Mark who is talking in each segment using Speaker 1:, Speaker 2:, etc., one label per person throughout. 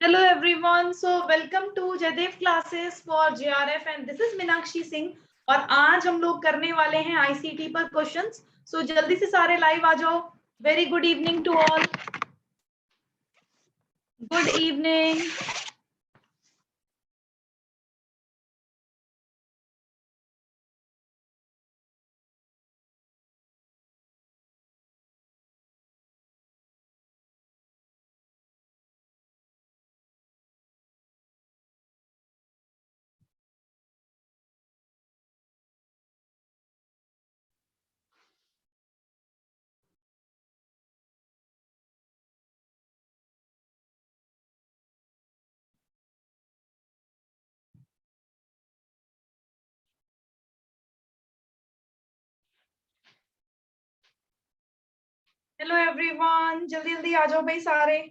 Speaker 1: Hello everyone. So welcome to Jaydev classes for JRF and this is Meenakshi Singh और आज हम लोग करने वाले हैं आईसीटी पर क्वेश्चंस. सो जल्दी से सारे लाइव आ जाओ. Very good evening to all. Good evening. Hello everyone. जल्दी जल्दी आ जाओ भाई सारे.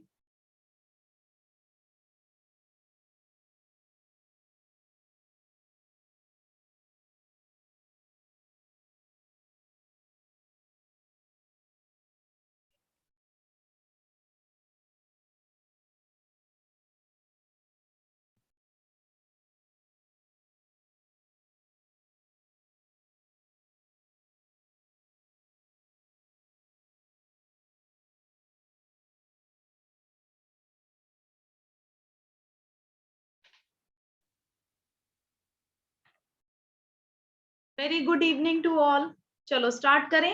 Speaker 1: Very good evening to all. चलो स्टार्ट करें.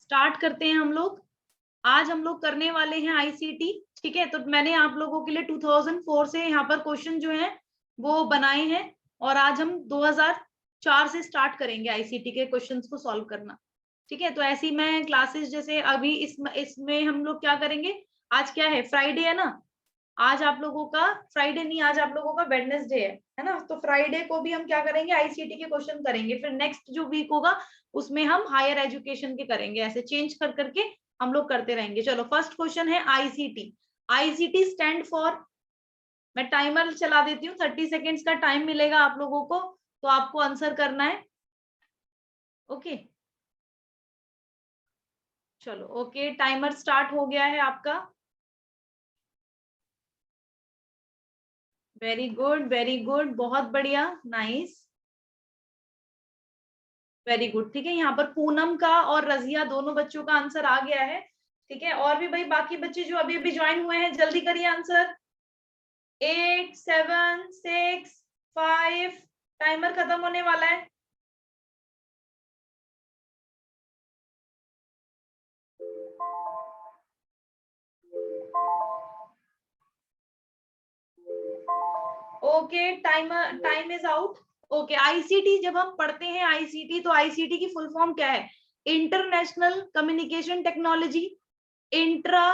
Speaker 1: स्टार्ट करते हैं हम लोग. आज हम लोग करने वाले हैं आईसीटी. ठीक है, तो मैंने आप लोगों के लिए 2004 से यहाँ पर क्वेश्चन जो है वो बनाए हैं और आज हम 2004 से स्टार्ट करेंगे आईसीटी के क्वेश्चंस को सॉल्व करना. ठीक है, तो ऐसी मैं क्लासेस जैसे अभी इसमें हम लोग क्या करेंगे. आज क्या है, फ्राइडे है ना. आज आप लोगों का फ्राइडे नहीं, आज आप लोगों का वेडनेसडे है ना. तो फ्राइडे को भी हम क्या करेंगे, आईसीटी के क्वेश्चन करेंगे. फिर नेक्स्ट जो वीक होगा उसमें हम हायर एजुकेशन के करेंगे. ऐसे चेंज कर करके हम लोग करते रहेंगे. चलो फर्स्ट क्वेश्चन है आईसीटी. आईसीटी स्टैंड फॉर, मैं टाइमर चला देती हूँ. 30 सेकेंड्स का टाइम मिलेगा आप लोगों को, तो आपको आंसर करना है. ओके चलो. ओके, टाइमर स्टार्ट हो गया है आपका. वेरी गुड, वेरी गुड, बहुत बढ़िया, नाइस, वेरी गुड. ठीक है, यहाँ पर पूनम का और रजिया दोनों बच्चों का आंसर आ गया है. ठीक है, और भी भाई बाकी बच्चे जो अभी अभी ज्वाइन हुए हैं जल्दी करिए आंसर. 8 7 6 5, टाइमर खत्म होने वाला है. Okay, time is out. Okay, ICT जब हम पढ़ते हैं आईसीटी, तो आईसीटी की फुल फॉर्म क्या है. International communication technology, intra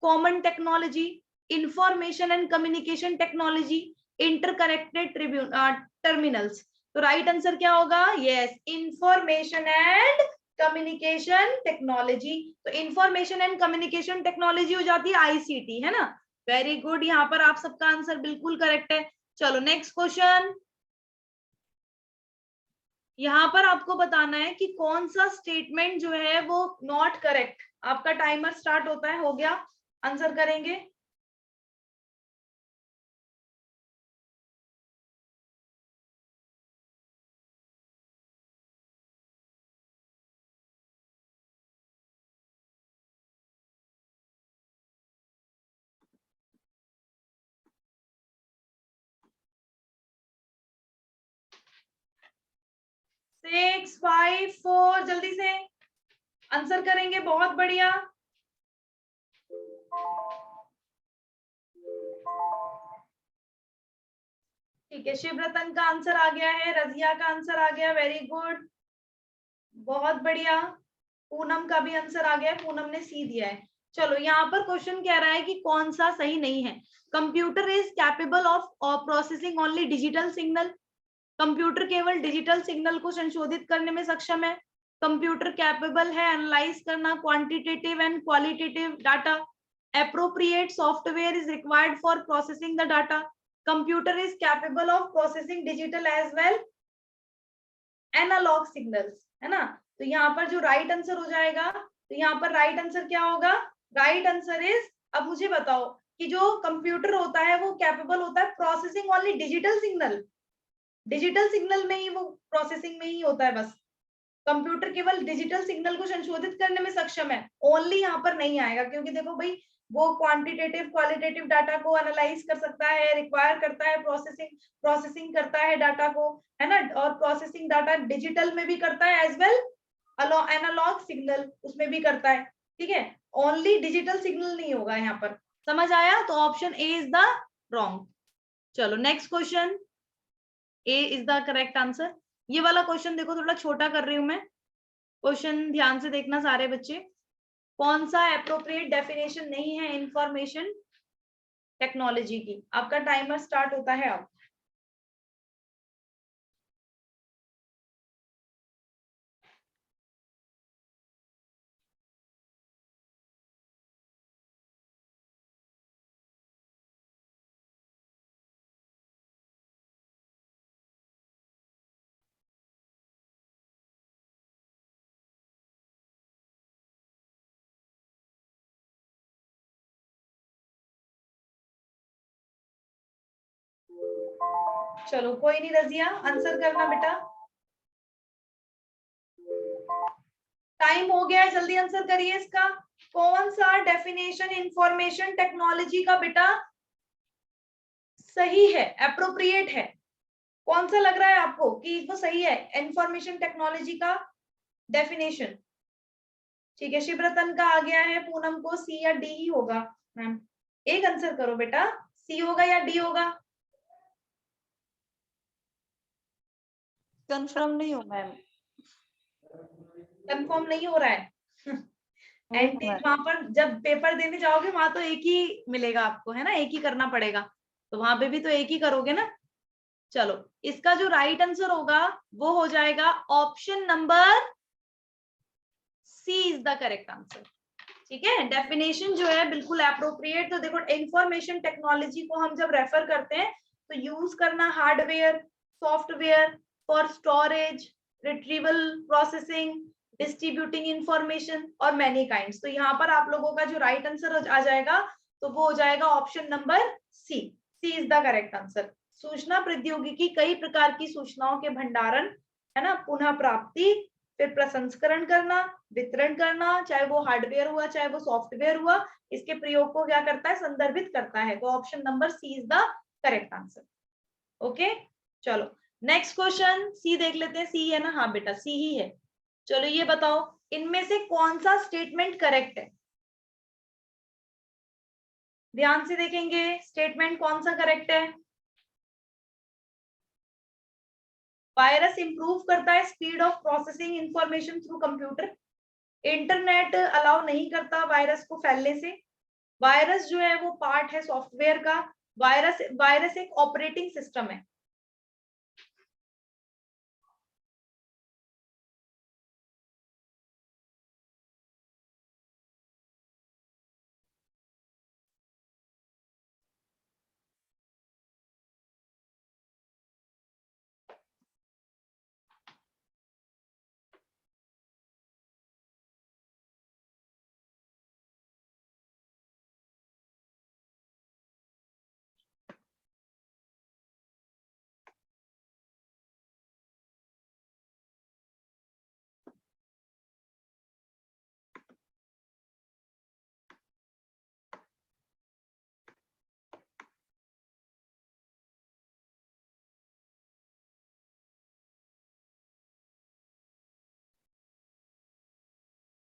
Speaker 1: common technology, information and communication technology, interconnected terminals. तो राइट आंसर क्या होगा. Yes, information and communication technology. तो इंफॉर्मेशन एंड कम्युनिकेशन टेक्नोलॉजी हो जाती है आईसीटी, है ना. वेरी गुड, यहाँ पर आप सबका आंसर बिल्कुल करेक्ट है. चलो नेक्स्ट क्वेश्चन. यहाँ पर आपको बताना है कि कौन सा स्टेटमेंट जो है वो नॉट करेक्ट. आपका टाइमर स्टार्ट होता है, हो गया, आंसर करेंगे. सिक्स फाइव फोर, जल्दी से आंसर करेंगे. बहुत बढ़िया. ठीक है, शिवरतन का आंसर आ गया है, रजिया का आंसर आ गया, वेरी गुड, बहुत बढ़िया. पूनम का भी आंसर आ गया है, पूनम ने सी दिया है. चलो यहाँ पर क्वेश्चन कह रहा है कि कौन सा सही नहीं है. Computer is capable of processing only digital signal. Computer केवल डिजिटल सिग्नल को संशोधित करने में सक्षम है. कंप्यूटर कैपेबल है एनालाइज करना quantitative and qualitative data. Appropriate software is required for processing the data. Computer is capable of processing digital as well analogue signals, है ना. तो यहाँ पर जो राइट आंसर हो जाएगा, तो यहाँ पर राइट आंसर क्या होगा. राइट आंसर इज, अब मुझे बताओ, कि जो कंप्यूटर होता है वो कैपेबल होता है processing only digital signal, digital signal में ही वो प्रोसेसिंग में ही होता है बस, कंप्यूटर केवल डिजिटल सिग्नल को संशोधित करने में सक्षम है, ओनली यहाँ पर नहीं आएगा, क्योंकि देखो भाई वो क्वांटिटेटिव क्वालिटेटिव डाटा को एनालाइज कर सकता है, रिक्वायर करता है प्रोसेसिंग करता है डाटा को, है ना, और प्रोसेसिंग डाटा डिजिटल में भी करता है एज वेल एनालॉग सिग्नल उसमें भी करता है, ठीक है, ओनली डिजिटल सिग्नल नहीं होगा यहाँ पर, समझ आया? तो option A is the wrong. चलो next question, A is the correct answer. ये वाला क्वेश्चन देखो थोड़ा छोटा कर रही हूं मैं, क्वेश्चन ध्यान से देखना सारे बच्चे। कौन सा एप्रोप्रिएट डेफिनेशन नहीं है इंफॉर्मेशन टेक्नोलॉजी की? आपका टाइमर स्टार्ट होता है अब। चलो कोई नहीं, रजिया आंसर करना बेटा, टाइम हो गया है, जल्दी आंसर करिए इसका। कौन सा डेफिनेशन इंफॉर्मेशन टेक्नोलॉजी का बेटा सही है, एप्रोप्रिएट है? कौन सा लग रहा है आपको कि वो सही है इंफॉर्मेशन टेक्नोलॉजी का डेफिनेशन? ठीक है, शिवरतन का आ गया है, पूनम को सी या डी ही होगा। मैम एक आंसर करो बेटा, सी होगा या डी होगा?
Speaker 2: कंफर्म नहीं हो मैम,
Speaker 1: कंफर्म नहीं हो रहा है? एंड वहां पर जब पेपर देने जाओगे वहां तो एक ही मिलेगा आपको, है ना, एक ही करना पड़ेगा, तो वहां पे भी तो एक ही करोगे ना। चलो इसका जो राइट आंसर होगा वो हो जाएगा option number C is the correct answer, ठीक है। डेफिनेशन जो है बिल्कुल एप्रोप्रिएट। तो देखो इंफॉर्मेशन टेक्नोलॉजी को हम जब रेफर करते हैं तो यूज करना hardware software for storage, retrieval, processing, distributing information और मैनी काइंड्स। तो यहाँ पर आप लोगों का जो राइट आंसर आ जाएगा तो वो हो जाएगा option number C, C is the correct answer. सूचना प्रौद्योगिकी कई प्रकार की सूचनाओं के भंडारण, है ना, पुनः प्राप्ति, फिर प्रसंस्करण करना, वितरण करना, चाहे वो हार्डवेयर हुआ चाहे वो सॉफ्टवेयर हुआ, इसके प्रयोग को क्या करता है, संदर्भित करता है। तो option number C is the correct answer. Okay चलो नेक्स्ट क्वेश्चन, सी देख लेते हैं, सी है ना? हाँ बेटा सी ही है। चलो ये बताओ इनमें से कौन सा स्टेटमेंट करेक्ट है? ध्यान से देखेंगे स्टेटमेंट कौन सा करेक्ट है। वायरस इंप्रूव करता है speed of processing information through computer, internet allow नहीं करता वायरस को फैलने से, वायरस जो है वो पार्ट है सॉफ्टवेयर का, वायरस एक ऑपरेटिंग सिस्टम है।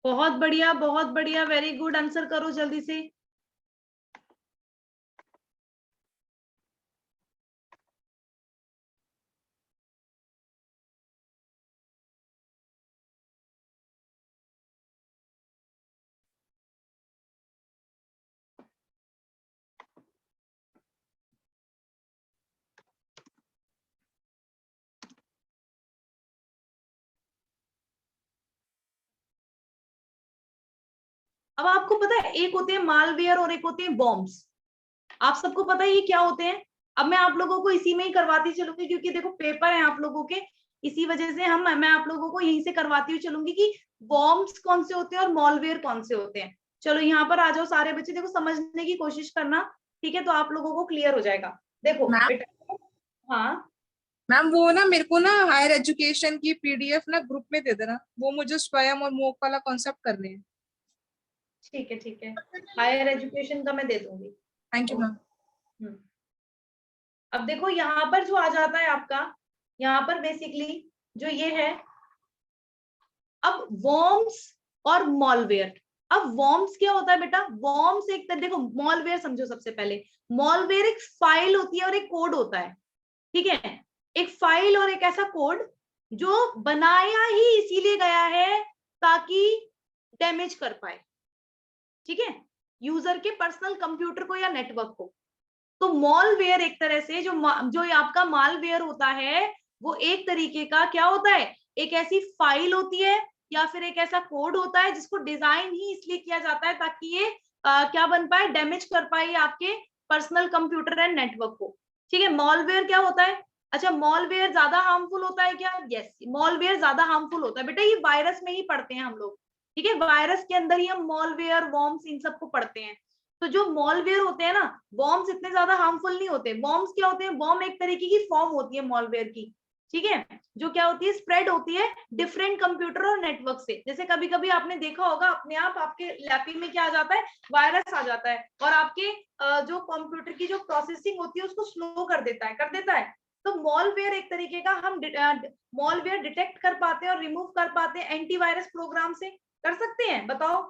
Speaker 1: बहुत बढ़िया, वेरी गुड, आंसर करो जल्दी से। अब आपको पता है एक होते हैं मालवेयर और एक होते हैं बॉम्ब्स, आप सबको पता है ये क्या होते हैं? अब मैं आप लोगों को इसी में ही करवाती चलूंगी क्योंकि देखो पेपर है आप लोगों के, इसी वजह से मैं आप लोगों को यहीं से करवाती हुई चलूंगी कि बॉम्ब्स कौन से होते हैं और मॉलवेयर कौन से होते हैं। चलो यहाँ पर आ जाओ सारे बच्चे, देखो समझने की कोशिश करना। ठीक है, तो आप लोगों को क्लियर हो जाएगा। देखो बेटा, हाँ
Speaker 2: मैम वो ना मेरे को ना हायर एजुकेशन की पीडीएफ ना ग्रुप में दे देना, वो मुझे स्वयं और मोक वाला कॉन्सेप्ट करने हैं।
Speaker 1: ठीक है, ठीक है, हायर एजुकेशन का मैं दे दूंगी।
Speaker 2: Thank you ma'am.
Speaker 1: अब देखो यहाँ पर जो आ जाता है आपका, यहाँ पर बेसिकली जो ये है, अब वॉर्म्स और मॉलवेयर। अब वॉर्म्स क्या होता है बेटा? वॉर्म्स एक तरह, देखो मॉलवेयर समझो सबसे पहले। मॉलवेयर एक फाइल होती है और एक कोड होता है, ठीक है? एक फाइल और एक ऐसा कोड जो बनाया ही इसीलिए गया है ताकि डैमेज कर पाए, ठीक है, यूजर के पर्सनल कंप्यूटर को या नेटवर्क को। तो मॉलवेयर एक तरह से जो आपका मालवेयर होता है, वो एक तरीके का क्या होता है, एक ऐसी फाइल होती है या फिर एक ऐसा कोड होता है जिसको डिजाइन ही इसलिए किया जाता है ताकि ये क्या बन पाए, डैमेज कर पाए आपके पर्सनल कंप्यूटर एंड नेटवर्क को, ठीक है? मॉलवेयर क्या होता है? अच्छा, मॉलवेयर ज्यादा हार्मफुल होता है क्या? यस, मॉलवेयर ज्यादा हार्मफुल होता है बेटा, ये वायरस में ही पढ़ते हैं हम लोग, ठीक है? वायरस के अंदर ही हम मॉलवेयर, वॉर्म्स, इन सबको पढ़ते हैं। तो जो मॉलवेयर होते हैं ना, बॉम्ब्स इतने ज्यादा हार्मफुल नहीं होते। बॉम्ब्स क्या होते हैं? बॉम्ब एक तरीके की फॉर्म होती है मॉलवेयर की, ठीक है, जो क्या होती है, स्प्रेड होती है डिफरेंट कंप्यूटर और नेटवर्क से। जैसे कभी कभी आपने देखा होगा, अपने आप आपके लैपिंग में क्या आ जाता है, वायरस आ जाता है और आपके जो कंप्यूटर की जो प्रोसेसिंग होती है उसको स्लो कर देता है, तो मॉलवेयर एक तरीके का हम मॉलवेयर डिटेक्ट कर पाते हैं और रिमूव कर पाते हैं एंटीवायरस प्रोग्राम से। कर सकते हैं? बताओ।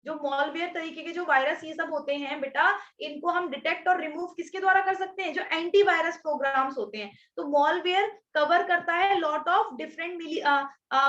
Speaker 1: जो मॉलवेयर तरीके के जो वायरस ये सब होते हैं बेटा, इनको हम डिटेक्ट और रिमूव किसके द्वारा कर सकते हैं? जो एंटीवायरस प्रोग्राम्स होते हैं। तो मॉलवेयर कवर करता है लॉट ऑफ डिफरेंट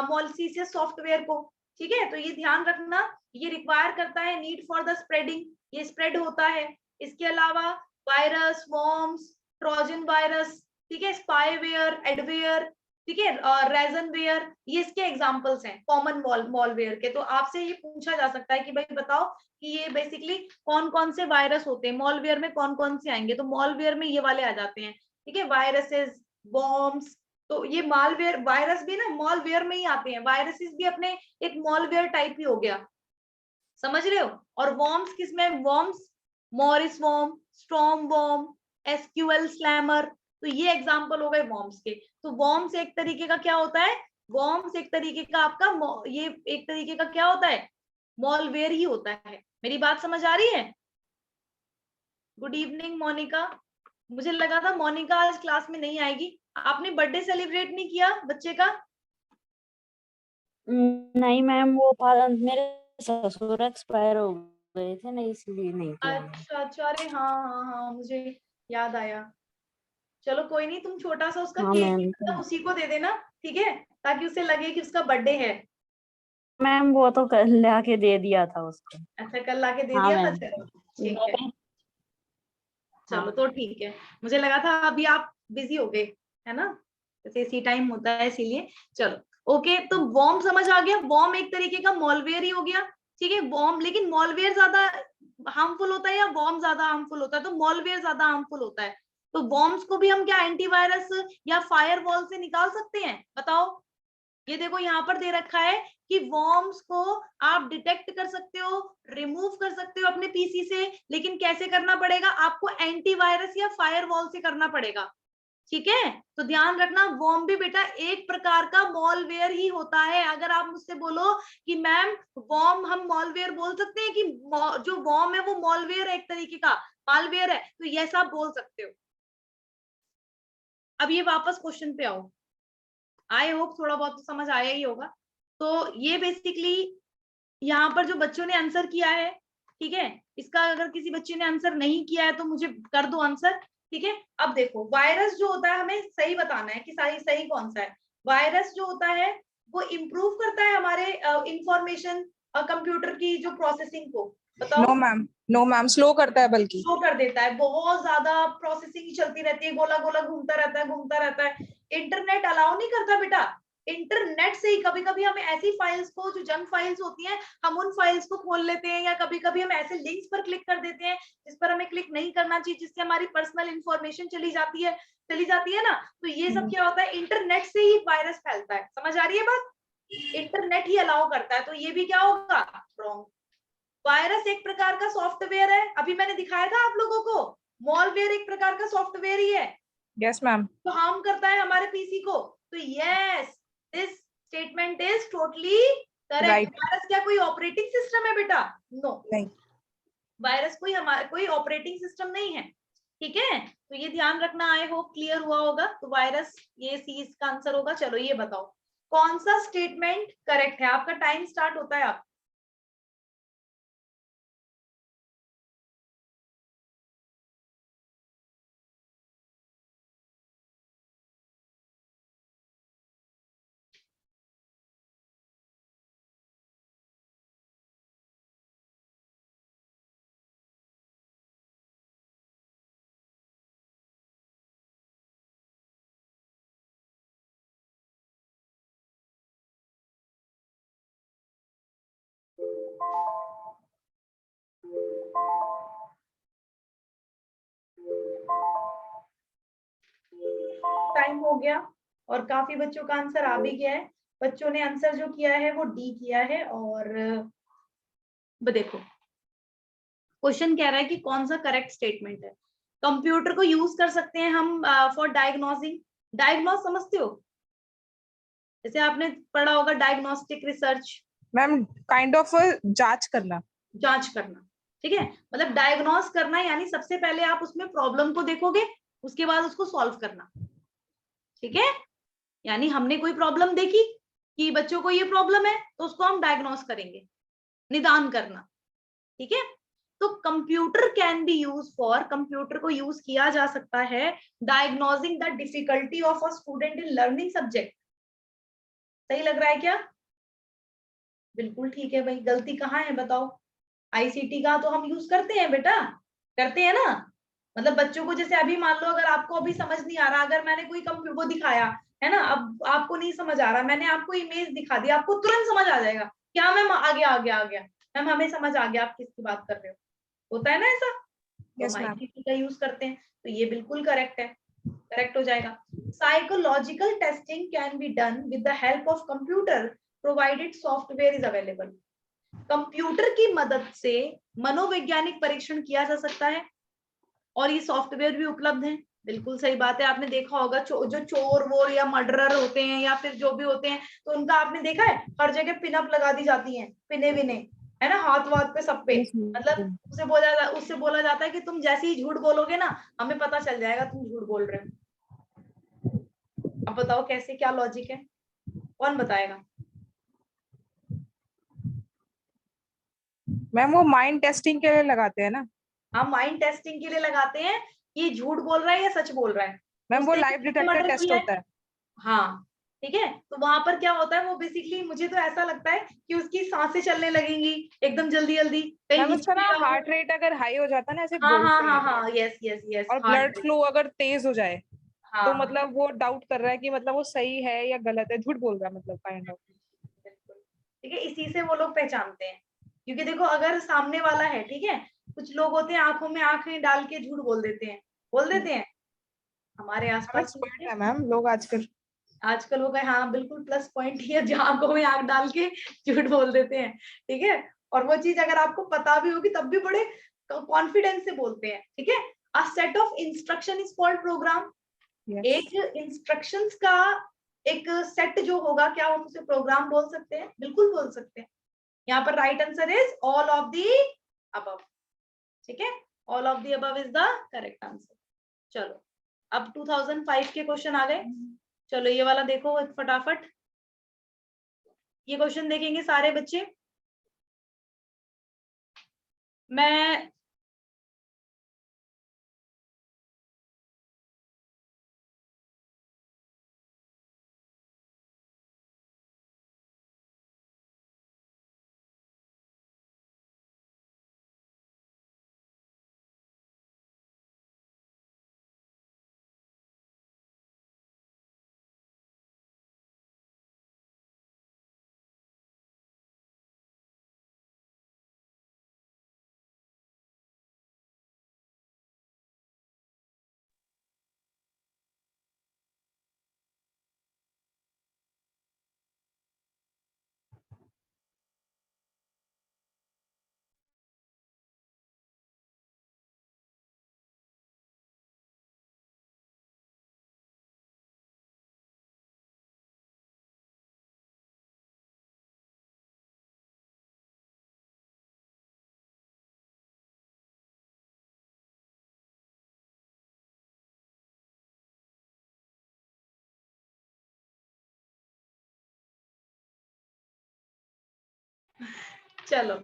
Speaker 1: मॉलसीसियस सॉफ्टवेयर को, ठीक है? तो ये ध्यान रखना, ये रिक्वायर करता है नीड फॉर द स्प्रेडिंग, ये स्प्रेड होता है। इसके अलावा वायरस, वॉर्म्स, ट्रोजन वायरस, ठीक है, स्पाईवेयर, एडवेयर, ठीक है, रेजनवेयर, ये इसके एग्जांपल्स हैं कॉमन मॉलवेयर के। तो आपसे ये पूछा जा सकता है कि भाई बताओ कि ये बेसिकली कौन कौन से वायरस होते हैं मॉलवेयर में, कौन कौन से आएंगे? तो मॉलवेयर में ये वाले आ जाते हैं, ठीक है, वायरसेस, बॉम्ब्स। तो ये मालवेयर, वायरस भी ना मॉलवेयर में ही आते हैं, वायरसेस भी अपने एक मॉलवेयर टाइप ही हो गया, समझ रहे हो? और वॉर्म्स किसमें? Worms, Morris worm, storm worm, SQL Slammer, तो ये एग्जांपल हो गए वॉर्म्स के। तो वॉर्म्स एक तरीके का क्या होता है? वॉर्म्स एक तरीके का आपका ये एक तरीके का क्या होता है? मॉलवेयर ही होता है। मेरी बात समझ आ रही है? Good evening Monika. मुझे लगा था मोनिका आज क्लास में नहीं आएगी। आपने बर्थडे सेलिब्रेट नहीं किया बच्चे का?
Speaker 3: नहीं मैम, वो मेरे ससुर एक्सपायर हो गए थे ना, इसलिए नहीं किया।
Speaker 1: अच्छा अच्छा, अरे हाँ हाँ हाँ, मुझे याद आया। चलो कोई नहीं, तुम छोटा सा उसका
Speaker 3: हाँ
Speaker 1: केक
Speaker 3: मैम।
Speaker 1: मतलब उसी को दे देना, ठीक है, ताकि उसे लगे कि उसका बर्थडे है।
Speaker 3: मैम वो तो कल लाके दे दिया था उसको।
Speaker 1: अच्छा, कल लाके दे
Speaker 3: हाँ
Speaker 1: दिया था,
Speaker 3: मैम।
Speaker 1: चलो ठीक है। चलो
Speaker 3: हाँ
Speaker 1: तो ठीक है, मुझे लगा था अभी आप बिजी हो गए, है ना, जैसे इसी टाइम होता है इसीलिए। चलो ओके, तो वॉर्म समझ आ गया। वॉर्म एक तरीके का मॉलवेयर ही हो गया, ठीक है। वॉर्म, लेकिन मॉलवेयर ज्यादा हार्मफुल होता है या वॉर्म ज्यादा हार्मफुल होता है? तो मॉलवेयर ज्यादा हार्मफुल होता है। तो वॉर्म्स को भी हम क्या एंटीवायरस या फायरवॉल से निकाल सकते हैं? बताओ। ये देखो यहाँ पर दे रखा है कि वॉर्म्स को आप डिटेक्ट कर सकते हो, रिमूव कर सकते हो अपने पीसी से, लेकिन कैसे करना पड़ेगा? आपको एंटीवायरस या फायरवॉल से करना पड़ेगा, ठीक है? तो ध्यान रखना, वॉर्म भी बेटा एक प्रकार का मॉलवेयर ही होता है। अगर आप मुझसे बोलो कि मैम वॉर्म हम मॉलवेयर बोल सकते हैं कि जो वॉर्म है वो मॉलवेयर है, एक तरीके का मालवेयर है, तो ये सब बोल सकते हो। अब ये वापस क्वेश्चन पे आओ। आई होप थोड़ा बहुत तो समझ आया ही होगा। तो ये बेसिकली यहाँ पर जो बच्चों ने आंसर किया है, ठीक है, इसका अगर किसी बच्चे ने आंसर नहीं किया है तो मुझे कर दो आंसर, ठीक है। अब देखो, वायरस जो होता है हमें सही बताना है कि सही सही कौन सा है। वायरस जो होता है वो इम्प्रूव करता है हमारे इंफॉर्मेशन कंप्यूटर की जो प्रोसेसिंग को, बताओ।
Speaker 2: No ma'am, no ma'am, slow करता है बल्कि।
Speaker 1: शो कर देता है, बहुत ज्यादा प्रोसेसिंग चलती रहती है, गोला गोला घूमता रहता है, घूमता रहता है। इंटरनेट अलाउ नहीं करता बेटा। इंटरनेट से ही कभी कभी हमें ऐसी फाइल्स को, जो जंक फाइल्स होती हैं, हम उन फाइल्स को खोल लेते हैं, या कभी कभी हम ऐसे लिंक्स पर क्लिक कर देते हैं जिस पर हमें क्लिक नहीं करना चाहिए, जिससे हमारी पर्सनल इंफॉर्मेशन चली जाती है ना। तो ये सब क्या होता है, इंटरनेट से ही वायरस फैलता है। समझ आ रही है बात? इंटरनेट ही अलाउ करता है, तो ये भी क्या होगा, रॉन्ग। वायरस एक प्रकार का सॉफ्टवेयर है, अभी मैंने दिखाया था आप लोगों को, मॉलवेयर एक प्रकार का सॉफ्टवेयर ही है
Speaker 2: यस मैम।
Speaker 1: तो हार्म करता है हमारे पीसी को। तो yes, this statement is totally correct.
Speaker 2: Right.
Speaker 1: Virus क्या कोई ऑपरेटिंग सिस्टम है बेटा? नो,
Speaker 2: नहीं।
Speaker 1: वायरस कोई हमारा कोई ऑपरेटिंग सिस्टम नहीं है, ठीक है। तो ये ध्यान रखना, आई होप क्लियर हुआ होगा। तो वायरस, ये सी इसका आंसर होगा। चलो ये बताओ कौन सा स्टेटमेंट करेक्ट है? आपका टाइम स्टार्ट होता है। आप टाइम हो गया और काफी बच्चों का आंसर आ भी गया है। बच्चों ने आंसर जो किया है वो डी किया है। और देखो क्वेश्चन कह रहा है कि कौन सा करेक्ट स्टेटमेंट है। कंप्यूटर को यूज कर सकते हैं हम फॉर डायग्नोसिंग। डायग्नोस समझते हो? जैसे आपने पढ़ा होगा diagnostic research,
Speaker 2: ma'am kind of जांच करना।
Speaker 1: जांच करना, ठीक है। मतलब डायग्नोस करना यानी सबसे पहले आप उसमें प्रॉब्लम को देखोगे, उसके बाद उसको सॉल्व करना, ठीक है। यानी हमने कोई प्रॉब्लम देखी कि बच्चों को ये प्रॉब्लम है तो उसको हम डायग्नोस करेंगे, निदान करना, ठीक है। तो computer can B use for, computer को यूज किया जा सकता है diagnosing the difficulty of a student in learning subject. सही लग रहा है क्या? बिल्कुल ठीक है भाई। गलती कहाँ है बताओ? आईसीटी का तो हम यूज करते हैं बेटा, करते हैं ना। मतलब बच्चों को जैसे अभी मान लो अगर आपको अभी समझ नहीं आ रहा, अगर मैंने कोई कंप्यूटर को दिखाया है ना, अब आपको नहीं समझ आ रहा, मैंने आपको इमेज दिखा दी, आपको तुरंत समझ आ जाएगा क्या मैम, आ गया आ गया आ गया मैम, हमें समझ आ गया आप किसकी बात कर रहे हो। होता है ना ऐसा? तो हम
Speaker 2: यस मैम।
Speaker 1: आईसीटी का यूज करते हैं, तो ये बिल्कुल करेक्ट है, करेक्ट हो जाएगा। Psychological testing can be done with the help of computer provided software is available. Computer की मदद से मनोवैज्ञानिक परीक्षण किया जा सकता है और ये सॉफ्टवेयर भी उपलब्ध है। बिल्कुल सही बात है। आपने देखा होगा जो चोर वोर या मर्डरर होते हैं या फिर जो भी होते हैं, तो उनका आपने देखा है हर जगह पिन अप लगा दी जाती हैं, पिने विने, है ना, हाथ वाथ पे सब पे।
Speaker 2: यस
Speaker 1: मतलब
Speaker 2: मैम।
Speaker 1: उससे बोला जाता है कि तुम जैसे ही झूठ बोलोगे ना, हमें पता चल जाएगा तुम झूठ बोल रहे हो। अब बताओ कैसे, क्या लॉजिक है, कौन बताएगा?
Speaker 2: मैम वो माइंड टेस्टिंग के लिए लगाते हैं ना।
Speaker 1: हम माइंड टेस्टिंग के लिए लगाते हैं कि झूठ बोल रहा है या सच बोल रहा है।
Speaker 2: मैम वो
Speaker 1: उसने
Speaker 2: लाइव
Speaker 1: किसने
Speaker 2: डिटेक्टर
Speaker 1: मर्डर
Speaker 2: टेस्ट
Speaker 1: किया है?
Speaker 2: होता है।
Speaker 1: हाँ, ठीक है। तो वहां पर क्या होता है, वो बेसिकली मुझे तो ऐसा लगता है कि उसकी सांसें चलने लगेंगी एकदम जल्दी जल्दी, कहीं
Speaker 2: मैम उसका ना
Speaker 1: हिचकी
Speaker 2: हार्ट रेट अगर हाई हो जाता है ना, ऐसे
Speaker 1: हाँ हाँ
Speaker 2: बोलते
Speaker 1: हाँ
Speaker 2: हैं।
Speaker 1: हाँ, यस यस यस,
Speaker 2: और
Speaker 1: हार्ट
Speaker 2: ब्लड
Speaker 1: रेट।
Speaker 2: फ्लो अगर तेज हो जाए,
Speaker 1: हाँ
Speaker 2: तो
Speaker 1: हाँ,
Speaker 2: मतलब वो डाउट कर रहा है कि मतलब वो सही है या गलत है, झूठ बोल रहा है मतलब काइंड ऑफ।
Speaker 1: बिल्कुल ठीक है। इसी से वो लोग पहचानते हैं, क्योंकि देखो अगर सामने वाला है, ठीक है, कुछ लोग होते हैं आंखों में आंखें डाल के झूठ बोल देते हैं, बोल देते हैं। हमारे आसपास भी होते
Speaker 2: एक्सपर्ट
Speaker 1: हैं
Speaker 2: है मैम लोग आजकल।
Speaker 1: आजकल, हो गए। हाँ बिल्कुल, प्लस पॉइंट ही है जहाँ आंखों में आंख डाल के झूठ बोल देते हैं, ठीक है। और वो चीज अगर आपको पता भी होगी तब भी बड़े कॉन्फिडेंस से बोलते हैं, ठीक है। A set of instruction is called programme.
Speaker 2: Yes.
Speaker 1: एक इंस्ट्रक्शंस का एक सेट जो होगा, क्या हम उसे प्रोग्राम बोल सकते हैं? बिल्कुल बोल सकते हैं। यहाँ पर right answer is all of the above, ठीक है। All of the above is the correct answer. चलो अब 2005 के क्वेश्चन आ गए। चलो ये वाला देखो फटाफट, ये क्वेश्चन देखेंगे सारे बच्चे। मैं चलो,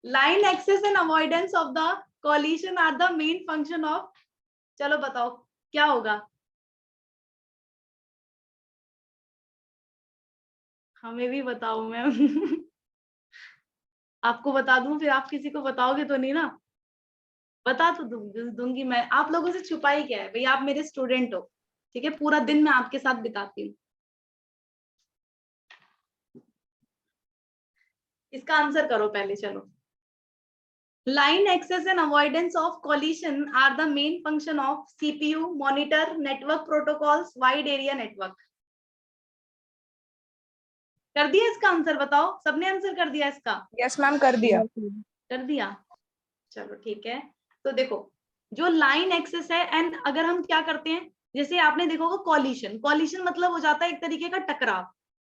Speaker 1: line access and avoidance of the collision are the main function of, चलो बताओ क्या होगा? हमें भी बताओ मैम। आपको बता दूं फिर आप किसी को बताओगे तो नहीं ना? बता तो दूंगी मैं, आप लोगों से छुपा ही क्या है भाई, आप मेरे स्टूडेंट हो, ठीक है, पूरा दिन मैं आपके साथ बिताती हूँ। इसका आंसर करो पहले, चलो। Line access and avoidance of collision are the main function of CPU, monitor, network protocols, wide area network. कर दिया इसका आंसर? बताओ, सबने आंसर कर दिया इसका?
Speaker 2: यस मैम, कर दिया।
Speaker 1: कर दिया, चलो ठीक है। तो देखो, जो लाइन एक्सेस है, एंड अगर हम क्या करते हैं, जैसे आपने देखा होगा कॉलिशन, कॉलिशन मतलब हो जाता है एक तरीके का टकराव,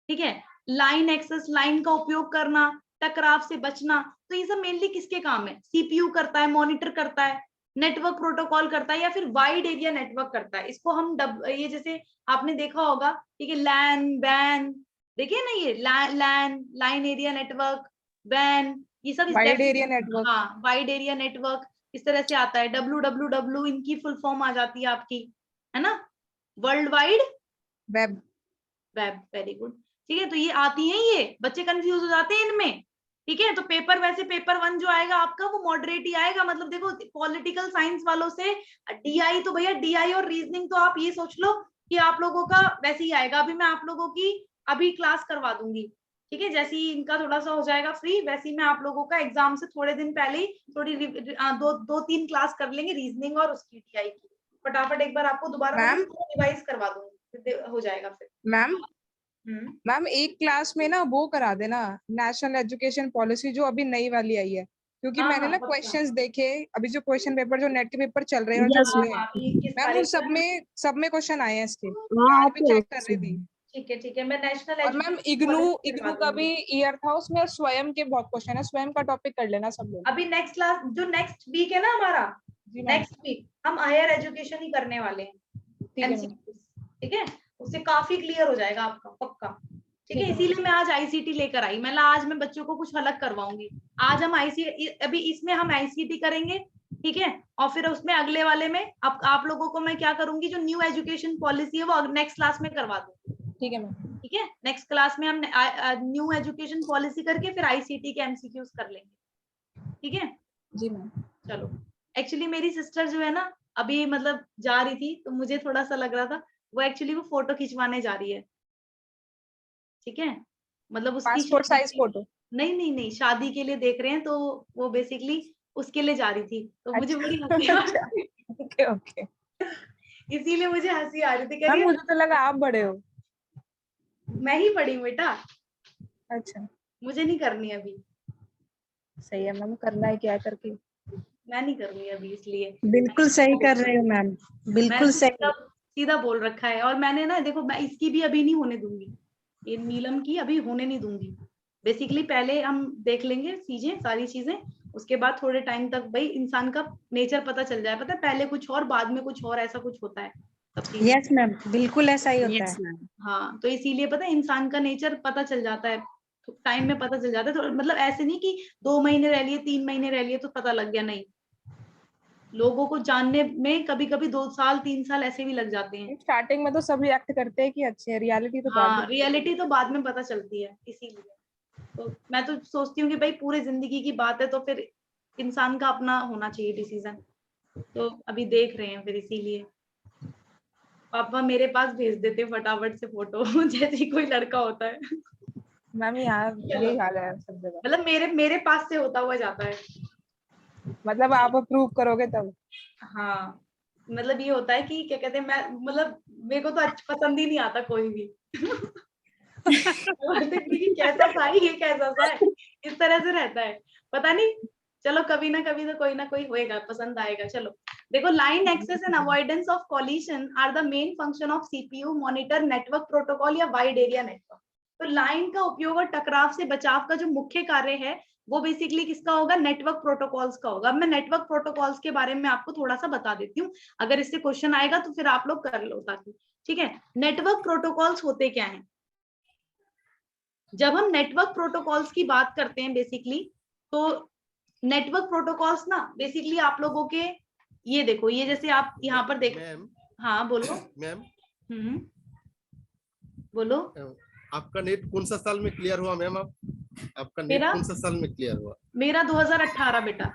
Speaker 1: ठीक है। लाइन एक्सेस, लाइन का उपयोग करना, टकराव से बचना, तो ये सब मेनली किसके काम है? सीपीयू करता है, मॉनिटर करता है, नेटवर्क प्रोटोकॉल करता है, या फिर वाइड एरिया नेटवर्क करता है। इसको हम ये जैसे आपने देखा होगा, ठीक है, लैन वैन, देखिए ना, ये लैन, लाइन एरिया नेटवर्क, वैन, ये सब
Speaker 2: वाइड एरिया नेटवर्क।
Speaker 1: हाँ, वाइड एरिया नेटवर्क इस तरह से आता है। WWW इनकी फुल फॉर्म आ जाती है आपकी, है ना, world wide
Speaker 2: web.
Speaker 1: Web, very good, ठीक है। तो ये आती हैं, ये बच्चे कंफ्यूज हो जाते हैं इनमें, ठीक है। तो पेपर, वैसे पेपर 1 जो आएगा आपका वो मॉडरेट ही आएगा, मतलब देखो पॉलिटिकल साइंस वालों से DI, तो भैया DI और रीजनिंग तो आप ये सोच लो कि आप लोगों का वैसे ही आएगा। अभी मैं आप लोगों की अभी क्लास करवा दूंगी, ठीक है, जैसे ही इनका थोड़ा सा हो जाएगा फ्री, वैसे ही मैं आप लोगों का एग्जाम से थोड़े दिन पहले ही थोड़ी दो तीन क्लास कर लेंगे रीजनिंग और उसकी DI की, फटाफट एक बार आपको दोबारा रिवाइज करवा दूंगी, हो जाएगा फिर।
Speaker 2: मैम मैम एक क्लास में ना वो करा देना, नेशनल एजुकेशन पॉलिसी जो अभी नई वाली आई है, क्योंकि
Speaker 1: हाँ,
Speaker 2: मैंने
Speaker 1: हाँ,
Speaker 2: ना
Speaker 1: पक्का।
Speaker 2: क्वेश्चंस देखे अभी, जो क्वेश्चन पेपर जो नेट के पेपर चल रहे हैं और
Speaker 3: Yes,
Speaker 2: जो हुए
Speaker 1: हाँ,
Speaker 2: हैं
Speaker 1: अभी 21
Speaker 2: मैम, उन
Speaker 1: तारीख को है।
Speaker 2: सब में क्वेश्चन आए हैं इसके,
Speaker 3: हाँ
Speaker 2: आज भी
Speaker 3: आते
Speaker 2: चेक कर रही थी।
Speaker 1: ठीक है, ठीक है, मैं नेशनल
Speaker 2: और मैम
Speaker 1: एजुकेशन
Speaker 2: इग्नू
Speaker 1: पॉलिसी करवा
Speaker 2: इग्नू का भी
Speaker 1: दूंगी।
Speaker 2: ईयर था उसमें, और स्वयं के बहुत क्वेश्चन है, स्वयं का टॉपिक कर लेना सब लोग।
Speaker 1: अभी नेक्स्ट क्लास जो नेक्स्ट वीक है ना हमारा,
Speaker 2: जी मैम।
Speaker 1: नेक्स्ट वीक हम हायर एजुकेशन ही करने वाले हैं,
Speaker 2: ठीक है मैम।
Speaker 1: MCQs, ठीक है, उससे काफी क्लियर हो जाएगा आपका, पक्का, ठीक है।
Speaker 2: ठीक है।
Speaker 1: इसीलिए मैं आज ICT लेकर आई, मैं आज मैं बच्चों को कुछ अलग करवाऊंगी। आज हम अभी इसमें हम ICT करेंगे, ठीक है, और फिर उसमें अगले वाले में आप लोगों को मैं क्या करूंगी, जो न्यू एजुकेशन पॉलिसी है वो नेक्स्ट क्लास में करवा दूंगी,
Speaker 2: ठीक है मैम।
Speaker 1: ठीक है। नेक्स्ट क्लास में हम न्यू एजुकेशन पॉलिसी करके फिर ICT के MCQs कर लेंगे, ठीक है।
Speaker 2: जी मैम।
Speaker 1: चलो, एक्चुअली मेरी सिस्टर जो है ना, अभी मतलब जा रही थी, तो मुझे थोड़ा सा लग रहा था, वो एक्चुअली वो फोटो खिंचवाने जा रही है, ठीक है, मतलब उसकी
Speaker 2: पासपोर्ट साइज फोटो।
Speaker 1: नहीं नहीं नहीं, शादी के लिए देख रहे हैं, तो वो बेसिकली उसके लिए जा रही थी, तो मुझे बड़ी हंसी आ
Speaker 2: अच्छा।
Speaker 1: रही थी।
Speaker 2: Okay okay.
Speaker 1: इसीलिए मुझे हंसी आ रही थी, कह रही
Speaker 2: मैम
Speaker 1: है
Speaker 2: मुझे तो लगा आप बड़े हो।
Speaker 1: मैं ही पढ़ी हूँ बेटा,
Speaker 2: अच्छा,
Speaker 1: मुझे नहीं करनी अभी,
Speaker 2: सही है मैम, करना है क्या करके।
Speaker 1: मैं नहीं कर रही अभी, इसलिए
Speaker 3: बिल्कुल सही कर रहे हो मैम, बिल्कुल
Speaker 1: मैंने
Speaker 3: सही।
Speaker 1: सीधा बोल रखा है। और मैंने ना देखो, मैं इसकी भी अभी नहीं होने दूंगी, ये नीलम की अभी होने नहीं दूंगी। बेसिकली पहले हम देख लेंगे चीजें, सारी चीजें, उसके बाद थोड़े टाइम तक भाई इंसान का नेचर पता चल जाए, पता है, पहले कुछ और बाद में कुछ और, ऐसा कुछ होता है सब चीजें।
Speaker 3: यस मैम, बिल्कुल ऐसा ही होता है।
Speaker 1: हाँ, तो इसीलिए पता है इंसान का नेचर पता चल जाता है, टाइम में पता चल जाता है, तो मतलब ऐसे नहीं कि 2 महीने रह लिए, 3 महीने रह लिए तो पता लग गया, नहीं, लोगों को जानने में कभी कभी 2 साल 3 साल ऐसे भी लग जाते हैं।
Speaker 2: स्टार्टिंग में तो सब रिएक्ट करते हैं कि अच्छे है, रियलिटी तो बाद में।
Speaker 1: हाँ, रियलिटी तो बाद में पता चलती है, इसीलिए तो मैं तो सोचती हूँ कि भाई पूरी जिंदगी की बात है, तो फिर इंसान का अपना होना चाहिए डिसीजन, तो अभी देख रहे हैं फिर, इसीलिए पापा मेरे पास भेज देते फटाफट से फोटो जैसे ही कोई लड़का होता है।
Speaker 2: मैम यहाँ यही हाल है सब जगह,
Speaker 1: मतलब मेरे मेरे पास से होता हुआ जाता है।
Speaker 2: मतलब आप अप्रूव करोगे तब।
Speaker 1: हाँ, मतलब ये होता है कि क्या कहते हैं, मैं मतलब मेरे को तो पसंद ही नहीं आता कोई भी। कि कैसा सा है, ये कैसा सा है, इस तरह से रहता है, पता नहीं, चलो कभी ना कोई होएगा, पसंद आएगा। चलो देखो, line access and avoidance of collision are the main function of CPU, monitor, network protocol या वाइड एरिया नेटवर्क। तो लाइन का उपयोग और टकराव से बचाव का जो मुख्य कार्य है, वो बेसिकली किसका होगा? नेटवर्क प्रोटोकॉल्स का होगा। अब मैं नेटवर्क प्रोटोकॉल्स के बारे में आपको थोड़ा सा बता देती हूँ, अगर इससे क्वेश्चन आएगा तो फिर आप लोग कर लो ताकि, ठीक है। नेटवर्क प्रोटोकॉल्स होते क्या है? जब हम नेटवर्क प्रोटोकॉल्स की बात करते हैं बेसिकली, तो नेटवर्क प्रोटोकॉल्स ना बेसिकली आप लोगों के, ये देखो, ये जैसे आप यहाँ पर देखो।
Speaker 4: मैम,
Speaker 1: हाँ बोलो।
Speaker 4: मैम
Speaker 1: बोलो।
Speaker 4: आपका नेट कौन सा साल में क्लियर हुआ मैम? आपका नेट
Speaker 1: मेरा
Speaker 4: कौन सा साल में क्लियर हुआ?
Speaker 1: मेरा 2018 बेटा।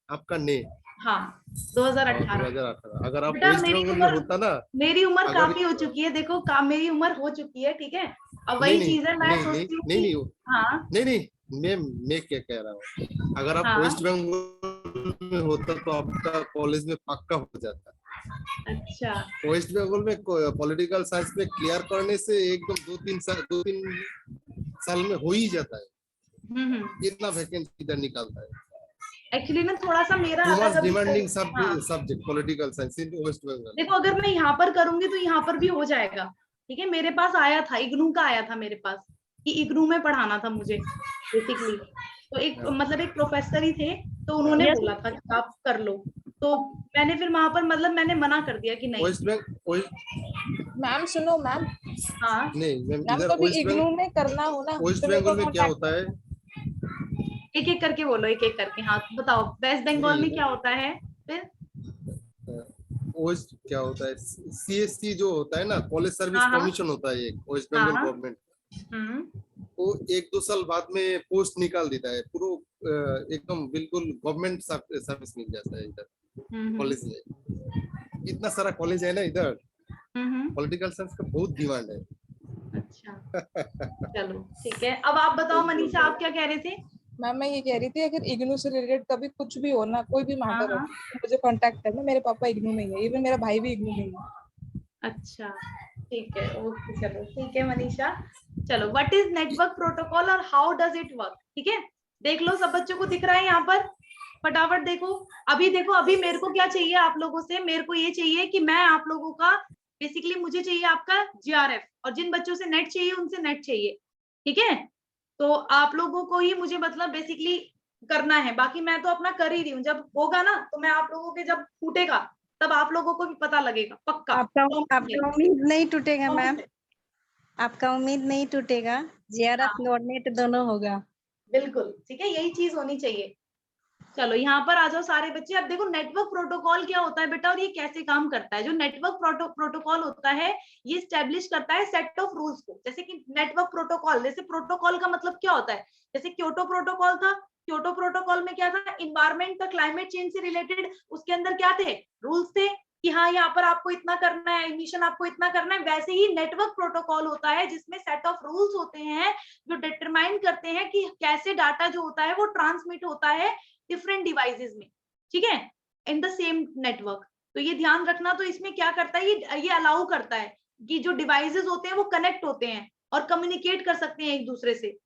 Speaker 4: आपका नेट?
Speaker 1: हाँ 2018।
Speaker 4: 2018। अगर आप
Speaker 1: बेटा
Speaker 4: वेस्ट
Speaker 1: मेरी
Speaker 4: बंगाल में
Speaker 1: उम्र,
Speaker 4: होता ना,
Speaker 1: मेरी उम्र
Speaker 4: अगर
Speaker 1: काफी हो चुकी है, देखो मेरी उम्र हो चुकी है, ठीक है। अब
Speaker 4: नहीं
Speaker 1: वही
Speaker 4: नहीं
Speaker 1: चीज है, मैं
Speaker 4: नहीं नहीं
Speaker 1: सोचती हूँ
Speaker 4: नहीं
Speaker 1: कि
Speaker 4: नहीं
Speaker 1: हाँ
Speaker 4: नहीं नहीं मैं क्या कह रहा हूँ, अगर आप
Speaker 1: हाँ
Speaker 4: वेस्ट बंगाल में होता तो आपका कॉलेज में पक्का हो जाता।
Speaker 1: अच्छा
Speaker 4: वेस्ट बंगाल में पॉलिटिकल साइंस में क्लियर करने से एकदम 2-3 साल में हो ही जाता है। इतना वैकेंसी इधर निकालता है।
Speaker 1: एक्चुअली ना थोड़ा सा मेरा
Speaker 4: टू मच
Speaker 1: अलग
Speaker 4: डिमांडिंग
Speaker 1: हाँ
Speaker 4: सब्जेक्ट पॉलिटिकल साइंस इन वेस्ट बंगाल।
Speaker 1: देखो, अगर मैं यहाँ पर करूंगी तो यहाँ पर भी हो जाएगा, ठीक है। मेरे पास आया था, इग्नू का आया था मेरे पास, कि इग्नू में पढ़ाना था मुझे बेसिकली। तो एक मतलब एक प्रोफेसर ही थे, तो उन्होंने
Speaker 3: Yes,
Speaker 1: बोला था कि आप कर लो। तो मैंने फिर वहां पर मतलब मैंने मना कर दिया कि नहीं।
Speaker 4: वेस्ट बंगाल
Speaker 2: मैम सुनो मैम,
Speaker 1: हाँ
Speaker 4: नहीं मैम,
Speaker 2: मैम
Speaker 4: इधर
Speaker 2: कभी
Speaker 4: वेस्ट
Speaker 2: इग्नू
Speaker 4: बंगाल,
Speaker 2: में करना हो ना
Speaker 4: वेस्ट
Speaker 2: तो मेरे को
Speaker 4: बंगाल में क्या
Speaker 2: कांटेक्ट
Speaker 4: होता है?
Speaker 1: एक एक करके बोलो, एक एक करके। हाँ बताओ, वेस्ट बंगाल में क्या होता है फिर?
Speaker 4: वेस्ट क्या होता है, सीएससी जो होता है ना, कॉलेज सर्विस
Speaker 1: हाँ हाँ
Speaker 4: कमीशन होता है एक वेस्ट
Speaker 1: हाँ
Speaker 4: बंगाल
Speaker 1: हाँ।
Speaker 4: गवर्नमेंट। वो 1-2 साल बाद में पोस्ट निकाल देता है, पूरा एकदम बिल्कुल गवर्नमेंट सर्विस मिल जाता है इधर कॉलेज में। इतना सारा कॉलेज है ना इधर, पॉलिटिकल साइंस का बहुत डिमांड है।
Speaker 1: अच्छा चलो ठीक है, अब आप बताओ मनीषा, आप क्या कह रहे थे?
Speaker 2: मैम मैं ये कह रही थी, अगर इग्नू से रिलेटेड कभी कुछ भी हो ना, कोई भी
Speaker 1: हाँ
Speaker 2: मैटर हो
Speaker 1: हाँ
Speaker 2: तो मुझे कांटेक्ट करना। मेरे पापा इग्नू में ही है, इवन मेरा भाई भी इग्नू में ही है।
Speaker 1: अच्छा ठीक है, ओके चलो ठीक है मनीषा। चलो, व्हाट इज नेटवर्क प्रोटोकॉल और हाउ डज इट वर्क? ठीक है, देख लो, सब बच्चों को दिख रहा है यहाँ पर? फटाफट देखो। अभी देखो, अभी मेरे को क्या चाहिए आप लोगों से? मेरे को ये चाहिए कि मैं आप लोगों का बेसिकली, मुझे चाहिए आपका जीआरएफ, और जिन बच्चों से नेट चाहिए उनसे नेट चाहिए, ठीक है। तो आप लोगों को ही मुझे मतलब बेसिकली करना है, बाकी मैं तो अपना कर ही रही हूँ। जब होगा ना तो मैं आप लोगों के, जब फूटेगा तब आप लोगों को भी पता लगेगा पक्का।
Speaker 5: आपका उम्मीद नहीं टूटेगा मैम,
Speaker 1: Promise।
Speaker 5: आपका उम्मीद नहीं टूटेगा। जीआरएफ और नेट दोनों होगा।
Speaker 1: बिल्कुल ठीक है, यही चीज होनी चाहिए। चलो यहाँ पर आ जाओ सारे बच्चे। अब देखो नेटवर्क प्रोटोकॉल क्या होता है बेटा, और ये कैसे काम करता है। जो नेटवर्क प्रोटोकॉल होता है, ये स्टैब्लिश करता है सेट ऑफ रूल्स को। जैसे कि नेटवर्क प्रोटोकॉल, जैसे प्रोटोकॉल का मतलब क्या होता है, जैसे क्योटो प्रोटोकॉल था। क्योटो प्रोटोकॉल में क्या था, इन्वायरमेंट का, क्लाइमेट चेंज से रिलेटेड उसके अंदर क्या थे, रूल्स थे कि हाँ यहाँ पर आपको इतना करना है, एमिशन आपको इतना करना है। वैसे ही नेटवर्क प्रोटोकॉल होता है, जिसमें सेट ऑफ रूल्स होते हैं जो डिटरमाइन करते हैं कि कैसे डाटा जो होता है वो ट्रांसमिट होता है डिफरेंट डिवाइसेस में, ठीक है, इन द सेम नेटवर्क। तो ये ध्यान रखना। तो इसमें क्या करता है, ये अलाउ करता है कि जो डिवाइसेस होते हैं वो कनेक्ट होते हैं और कम्युनिकेट कर सकते हैं एक दूसरे से,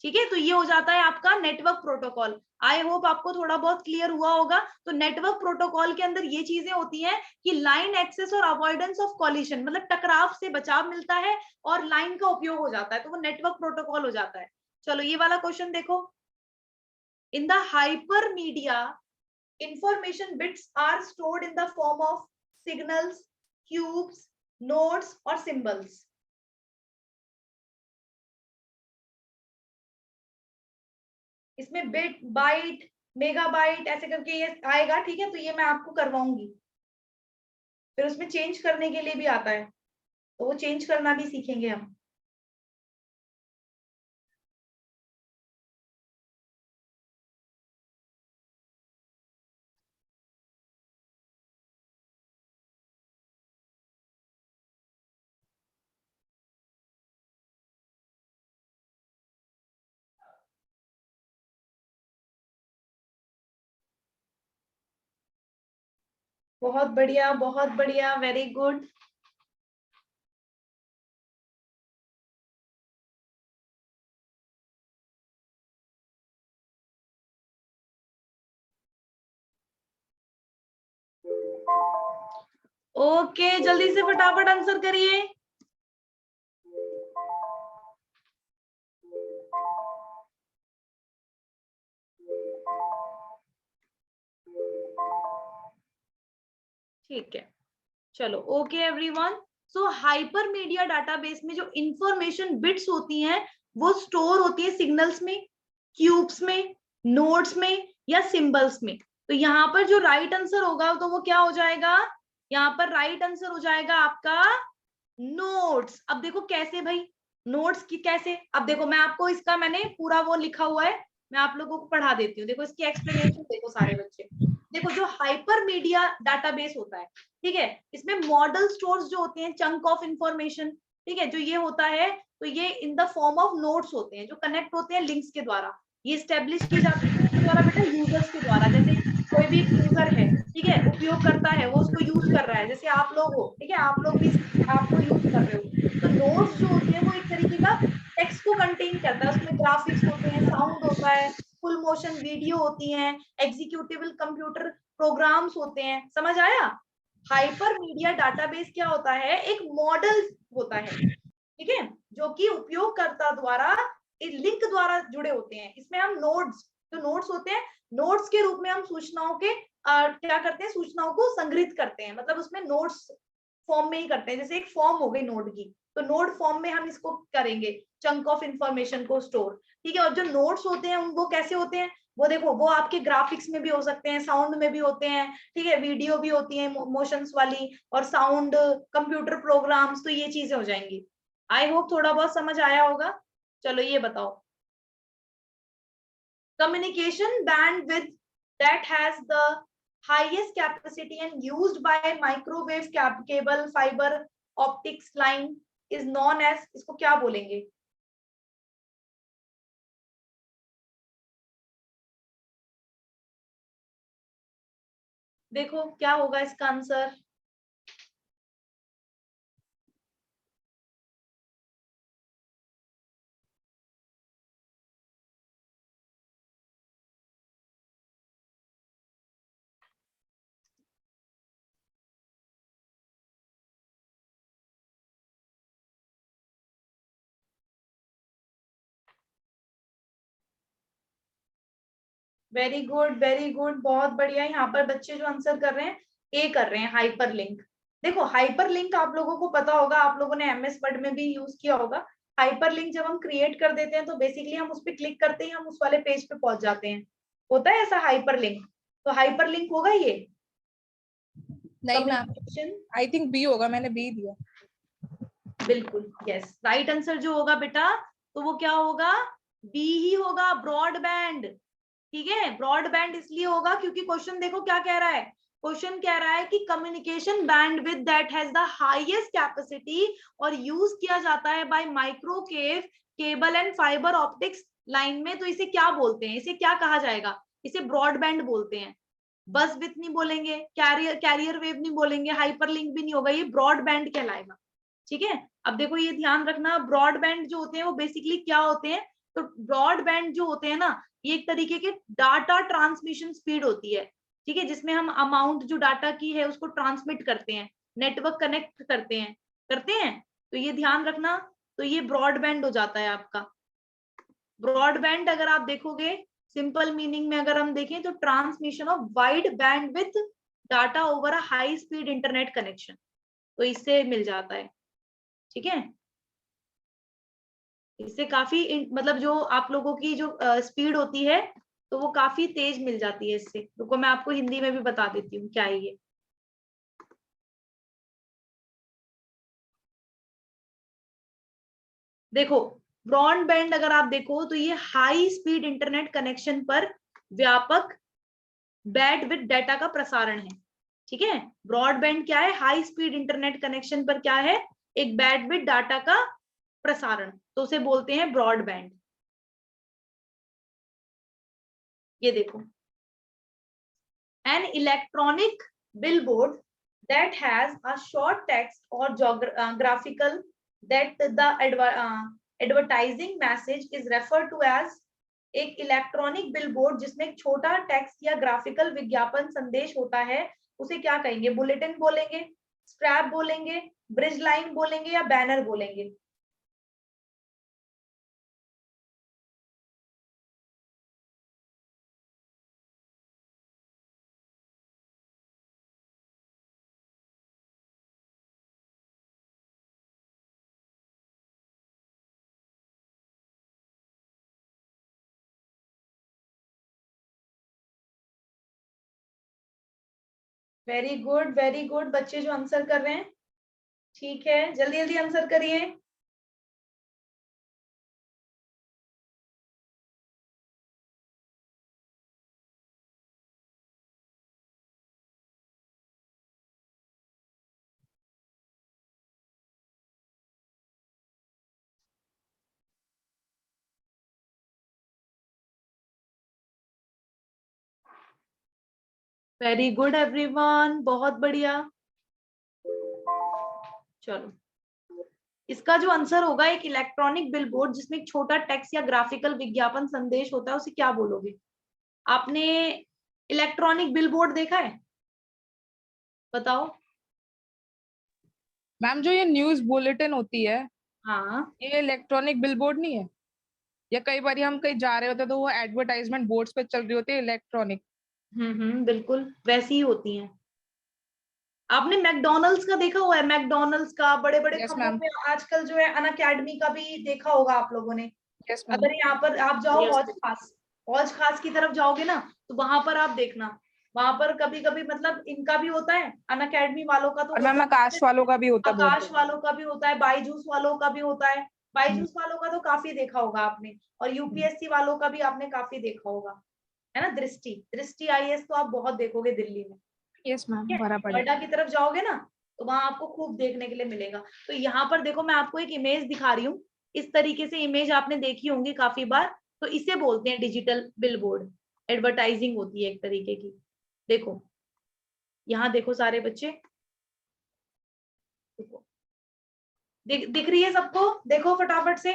Speaker 1: ठीक है। तो ये हो जाता है आपका नेटवर्क प्रोटोकॉल। आई होप आपको थोड़ा बहुत क्लियर हुआ होगा। तो नेटवर्क प्रोटोकॉल के अंदर ये चीजें होती हैं कि लाइन एक्सेस और अवॉइडेंस ऑफ कॉलिशन, मतलब टकराव से बचाव मिलता है और लाइन का उपयोग हो जाता है, तो वो नेटवर्क प्रोटोकॉल हो जाता है। चलो ये वाला क्वेश्चन देखो। In the hypermedia, information bits are stored in the form of signals, cubes, nodes और symbols. इसमें बिट, बाइट, मेगाबाइट ऐसे करके ये आएगा, ठीक है। तो ये मैं आपको करवाऊंगी। फिर उसमें चेंज करने के लिए भी आता है, तो वो चेंज करना भी सीखेंगे हम। बहुत बढ़िया, वेरी गुड। ओके, जल्दी से फटाफट आंसर करिए। ठीक है, चलो ओके एवरीवन। सो हाइपर मीडिया डाटाबेस में जो इंफॉर्मेशन बिट्स होती हैं वो स्टोर होती है सिग्नल्स में, क्यूब्स में, नोड्स में या सिंबल्स में। तो यहाँ पर जो राइट आंसर होगा तो वो क्या हो जाएगा, यहाँ पर राइट आंसर हो जाएगा आपका नोड्स। अब देखो कैसे भाई, नोट्स की कैसे, अब देखो मैं आपको इसका मैंने पूरा वो लिखा हुआ है, मैं आप लोगों को पढ़ा देती हूँ। देखो इसकी एक्सप्लेनेशन देखो सारे बच्चे। देखो जो हाइपर मीडिया डाटाबेस होता है, ठीक है, इसमें मॉडल स्टोर्स जो होते हैं, चंक ऑफ इंफॉर्मेशन, ठीक है, जो ये होता है तो ये in the form of notes होते हैं जो कनेक्ट होते हैं लिंक्स के द्वारा। ये स्टेब्लिश की जाती है किसके द्वारा बेटा, यूजर्स के द्वारा। जैसे कोई भी यूजर है, ठीक है, उपयोग करता है, वो उसको यूज कर रहा है, जैसे आप लोग हो, ठीक है, आप लोग भी आपको यूज कर रहे हो। तो नोट्स जो होते हैं वो एक तरीके का टेक्स्ट को कंटेन करता है, उसमें ग्राफिक्स होते हैं, साउंड होता है, फुल मोशन वीडियो होती है, एग्जीक्यूटिबल कंप्यूटर प्रोग्राम्स होते हैं। समझ आया? हाइपर मीडिया डाटाबेस क्या होता है, एक मॉडल होता है, ठीक है, जो कि उपयोगकर्ता द्वारा लिंक द्वारा जुड़े होते हैं। इसमें हम नोड्स, जो नोड्स होते हैं, नोड्स के रूप में हम सूचनाओं के क्या करते हैं, सूचनाओं को संग्रहित करते हैं, मतलब उसमें नोड्स फॉर्म में ही करते हैं। जैसे एक फॉर्म हो गई नोड की, तो नोड फॉर्म में हम इसको करेंगे, चंक ऑफ इंफॉर्मेशन को स्टोर, ठीक है। और जो नोट्स होते हैं वो कैसे होते हैं, वो देखो वो आपके ग्राफिक्स में भी हो सकते हैं, साउंड में भी होते हैं, ठीक है, वीडियो भी होती है मोशंस वाली, और साउंड, कंप्यूटर प्रोग्राम्स, तो ये चीजें हो जाएंगी। आई होप थोड़ा बहुत समझ आया होगा। चलो ये बताओ, communication bandwidth that has the highest capacity and used by microwave cable fiber optics line is known as, इसको क्या बोलेंगे? देखो क्या होगा इसका answer. Very good, very good, बहुत बढ़िया। यहाँ पर बच्चे जो आंसर कर रहे हैं, ए कर रहे हैं, हाइपर लिंक। देखो हाइपर लिंक आप लोगों को पता होगा, आप लोगों ने एमएस वर्ड में भी यूज किया होगा। हाइपर लिंक जब हम क्रिएट कर देते हैं तो बेसिकली हम उस पर क्लिक करते ही हम उस वाले पेज पे पहुंच जाते हैं, होता है ऐसा हाइपर लिंक। तो हाइपर लिंक होगा ये?
Speaker 2: नहीं ma'am,
Speaker 1: communication,
Speaker 2: I think B होगा, मैंने बी दिया।
Speaker 1: बिल्कुल यस, राइट आंसर जो होगा बेटा, तो वो क्या होगा, बी ही होगा, ब्रॉडबैंड। ठीक है, ब्रॉडबैंड इसलिए होगा क्योंकि क्वेश्चन देखो क्या कह रहा है, क्वेश्चन कह रहा है कि communication bandwidth that has the highest capacity और यूज किया जाता है by microwave cable and fibre optics line में। तो इसे क्या बोलते हैं, इसे क्या कहा जाएगा, इसे ब्रॉडबैंड बोलते हैं। बस विथ नहीं बोलेंगे, कैरियर वेव नहीं बोलेंगे, हाइपरलिंक भी नहीं होगा, ये ब्रॉडबैंड कहलाएगा। ठीक है, अब देखो ये ध्यान रखना, ब्रॉडबैंड जो होते हैं वो बेसिकली क्या होते हैं, तो ब्रॉडबैंड जो होते हैं ना, ये एक तरीके के डाटा ट्रांसमिशन स्पीड होती है, ठीक है, जिसमें हम अमाउंट जो डाटा की है उसको ट्रांसमिट करते हैं, नेटवर्क कनेक्ट करते हैं। तो ये ध्यान रखना, तो ये ब्रॉडबैंड हो जाता है आपका। ब्रॉडबैंड अगर आप देखोगे सिंपल मीनिंग में अगर हम देखें तो transmission of wide bandwidth data over a high speed internet connection, तो इससे मिल जाता है। ठीक है, इससे काफी मतलब जो आप लोगों की जो स्पीड होती है तो वो काफी तेज मिल जाती है इससे। रुको मैं आपको हिंदी में भी बता देती हूँ क्या है ये। देखो ब्रॉडबैंड अगर आप देखो तो ये हाई स्पीड इंटरनेट कनेक्शन पर व्यापक बैंडविड्थ डाटा का प्रसारण है। ठीक है, ब्रॉडबैंड क्या है, हाई स्पीड इंटरनेट कनेक्शन पर क्या है, एक बैंडविड्थ डाटा का प्रसारण, तो उसे बोलते हैं ब्रॉडबैंड। ये देखो, an electronic billboard that has a short text or graphical that the advertising message is referred to as, एक इलेक्ट्रॉनिक बिलबोर्ड जिसमें एक छोटा टेक्स्ट या ग्राफिकल विज्ञापन संदेश होता है, उसे क्या कहेंगे, बुलेटिन बोलेंगे, स्क्रैप बोलेंगे, ब्रिज लाइन बोलेंगे या बैनर बोलेंगे? वेरी गुड बच्चे जो आंसर कर रहे हैं, ठीक है, जल्दी जल्दी आंसर करिए। वेरी गुड एवरीवन, बहुत बढ़िया। चलो, इसका जो आंसर होगा, एक इलेक्ट्रॉनिक बिलबोर्ड जिसमें एक छोटा टेक्स्ट या ग्राफिकल विज्ञापन संदेश होता है, उसे क्या बोलोगे? आपने इलेक्ट्रॉनिक बिलबोर्ड देखा है? बताओ।
Speaker 2: मैम जो ये न्यूज बुलेटिन होती है,
Speaker 1: हाँ,
Speaker 2: ये इलेक्ट्रॉनिक बिलबोर्ड नहीं है? या कई बार हम कहीं जा रहे होते हैं तो वो एडवर्टाइजमेंट बोर्ड्स पे चल रही होती है इलेक्ट्रॉनिक।
Speaker 1: बिल्कुल वैसी ही होती हैं। आपने मैकडोनल्ड्स का देखा हुआ है? मैकडोनल्ड्स का बड़े बड़े
Speaker 2: यस
Speaker 1: खंभों
Speaker 2: मैम।
Speaker 1: पे आजकल जो है अनअकैडमी का भी देखा होगा आप लोगों ने।
Speaker 2: Yes ma'am.
Speaker 1: अगर यहाँ पर आप जाओ
Speaker 3: Yes.
Speaker 1: हौज खास की तरफ जाओगे ना, तो वहां पर आप देखना, वहां पर कभी कभी मतलब इनका भी होता है, अनअकैडमी वालों का तो
Speaker 2: और
Speaker 1: होता
Speaker 2: मैम आकाश वालों का भी होता है बहुत
Speaker 1: आकाश वालों का भी होता है, बाईजूस वालों का भी होता है। बाईजूस वालों का तो काफी देखा होगा आपने, और यूपीएससी वालों का भी आपने काफी देखा होगा, है ना। दृष्टि दृष्टि आईएएस तो आप बहुत देखोगे दिल्ली में।
Speaker 2: यस मैम,
Speaker 1: ठीक है,
Speaker 2: भरा पड़ा है।
Speaker 1: नोएडा की तरफ जाओगे ना, तो वहां आपको खूब देखने के लिए मिलेगा। तो यहाँ पर देखो, मैं आपको एक इमेज दिखा रही हूँ, इस तरीके से इमेज आपने देखी होंगी काफी बार। तो इसे बोलते हैं डिजिटल बिलबोर्ड, एडवर्टाइजिंग होती है एक तरीके की। देखो, यहाँ देखो सारे बच्चे, देखो, दिख रही है सबको? देखो फटाफट से,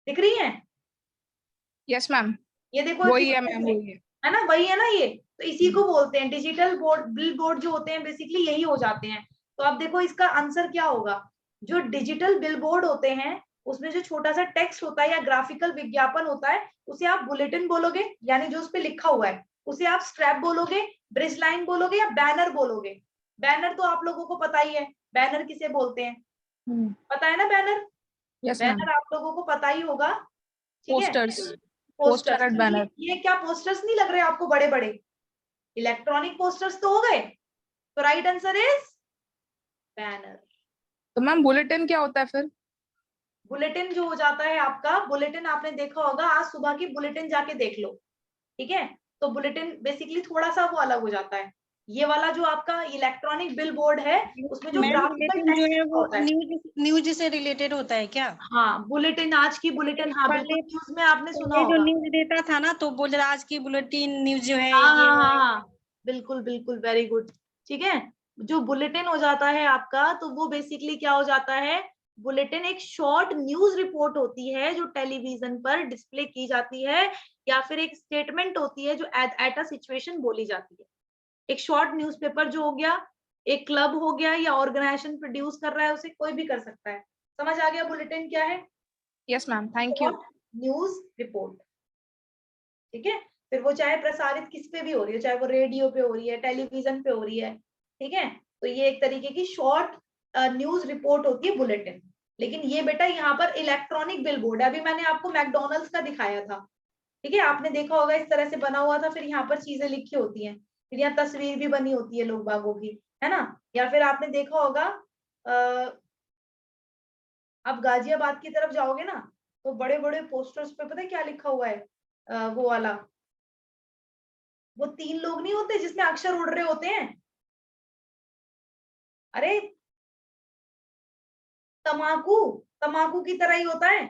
Speaker 1: दिख रही है?
Speaker 2: यस मैम,
Speaker 1: ये देखो
Speaker 2: वही
Speaker 1: इसी
Speaker 2: है
Speaker 1: को
Speaker 2: मैम,
Speaker 1: बोलते हैं,
Speaker 2: वही है।
Speaker 1: है ना, वही है ना ये। तो इसी को बोलते हैं डिजिटल बोर्ड, बिल बोर्ड जो होते हैं बेसिकली यही हो जाते हैं। तो अब देखो इसका आंसर क्या होगा। जो डिजिटल बिल बोर्ड होते हैं, उसमें जो छोटा सा टेक्स्ट होता है या ग्राफिकल विज्ञापन होता है, उसे आप बुलेटिन बोलोगे, यानी जो उस पे लिखा हुआ है उसे आप स्ट्रैप बोलोगे, ब्रिज लाइन बोलोगे, या बैनर बोलोगे। बैनर तो आप लोगों को पता ही है, बैनर किसे बोलते हैं, पता है ना बैनर?
Speaker 2: Yes ma'am.
Speaker 1: बैनर आप लोगों को पता ही होगा, ठीक है।
Speaker 2: पोस्टर्स,
Speaker 1: पोस्टर्स,
Speaker 2: पोस्टर एंड
Speaker 1: तो
Speaker 2: बैनर।
Speaker 1: ये क्या पोस्टर्स नहीं लग रहे आपको बड़े बड़े? इलेक्ट्रॉनिक पोस्टर्स तो हो गए। तो राइट आंसर इज बैनर।
Speaker 2: तो मैम बुलेटिन क्या होता है फिर?
Speaker 1: बुलेटिन जो हो जाता है आपका, बुलेटिन आपने देखा होगा, आज सुबह की बुलेटिन जाके देख लो, ठीक है। तो बुलेटिन बेसिकली थोड़ा सा वो अलग हो जाता है। ये वाला जो आपका इलेक्ट्रॉनिक बिल बोर्ड है, उसमें जो
Speaker 5: मैम
Speaker 1: ग्राफिकल
Speaker 5: बुलेटिन जो
Speaker 1: टेक्स्ट
Speaker 5: है वो
Speaker 1: होता है।
Speaker 5: न्यूज से रिलेटेड होता है क्या?
Speaker 1: हाँ, बुलेटिन, आज की बुलेटिन, हाँ बिल्कुल,
Speaker 5: पहले
Speaker 1: न्यूज में आपने सुना
Speaker 5: पहले जो
Speaker 1: होगा।
Speaker 5: न्यूज देता था ना, तो बोल रहा आज की बुलेटिन न्यूज जो है
Speaker 1: हाँ
Speaker 5: ये
Speaker 1: हाँ हाँ
Speaker 5: है।
Speaker 1: हाँ, बिल्कुल बिल्कुल, वेरी गुड। ठीक है, जो बुलेटिन हो जाता है आपका, तो वो बेसिकली क्या हो जाता है, बुलेटिन एक शॉर्ट न्यूज रिपोर्ट होती है जो टेलीविजन पर डिस्प्ले की जाती है, या फिर एक स्टेटमेंट होती है जो एट अ सिचुएशन बोली जाती है। एक शॉर्ट न्यूज़पेपर जो हो गया, एक क्लब हो गया, या ऑर्गेनाइजेशन प्रोड्यूस कर रहा है, उसे कोई भी कर सकता है। समझ आ गया बुलेटिन क्या है?
Speaker 2: Yes ma'am, thank you.
Speaker 1: Short news report, ठीक है। फिर वो चाहे प्रसारित किस पे भी हो रही है, चाहे वो रेडियो पे हो रही है, टेलीविजन पे हो रही है, ठीक है। तो ये एक तरीके की शॉर्ट न्यूज रिपोर्ट होती है बुलेटिन। लेकिन ये बेटा यहाँ पर इलेक्ट्रॉनिक बिलबोर्ड है। अभी मैंने आपको मैकडोनल्ड्स का दिखाया था, ठीक है, आपने देखा होगा इस तरह से बना हुआ था, फिर यहाँ पर चीजें लिखी होती हैं, फिर यहाँ तस्वीर भी बनी होती है लोग बागों की, है ना। या फिर आपने देखा होगा, आप गाजियाबाद की तरफ जाओगे ना, तो बड़े बड़े पोस्टर्स पे पता है क्या लिखा हुआ है? वो वाला, वो 3 लोग नहीं होते जिसमें अक्षर उड़ रहे होते हैं, अरे तमाकू, तमाकू की तरह ही होता है,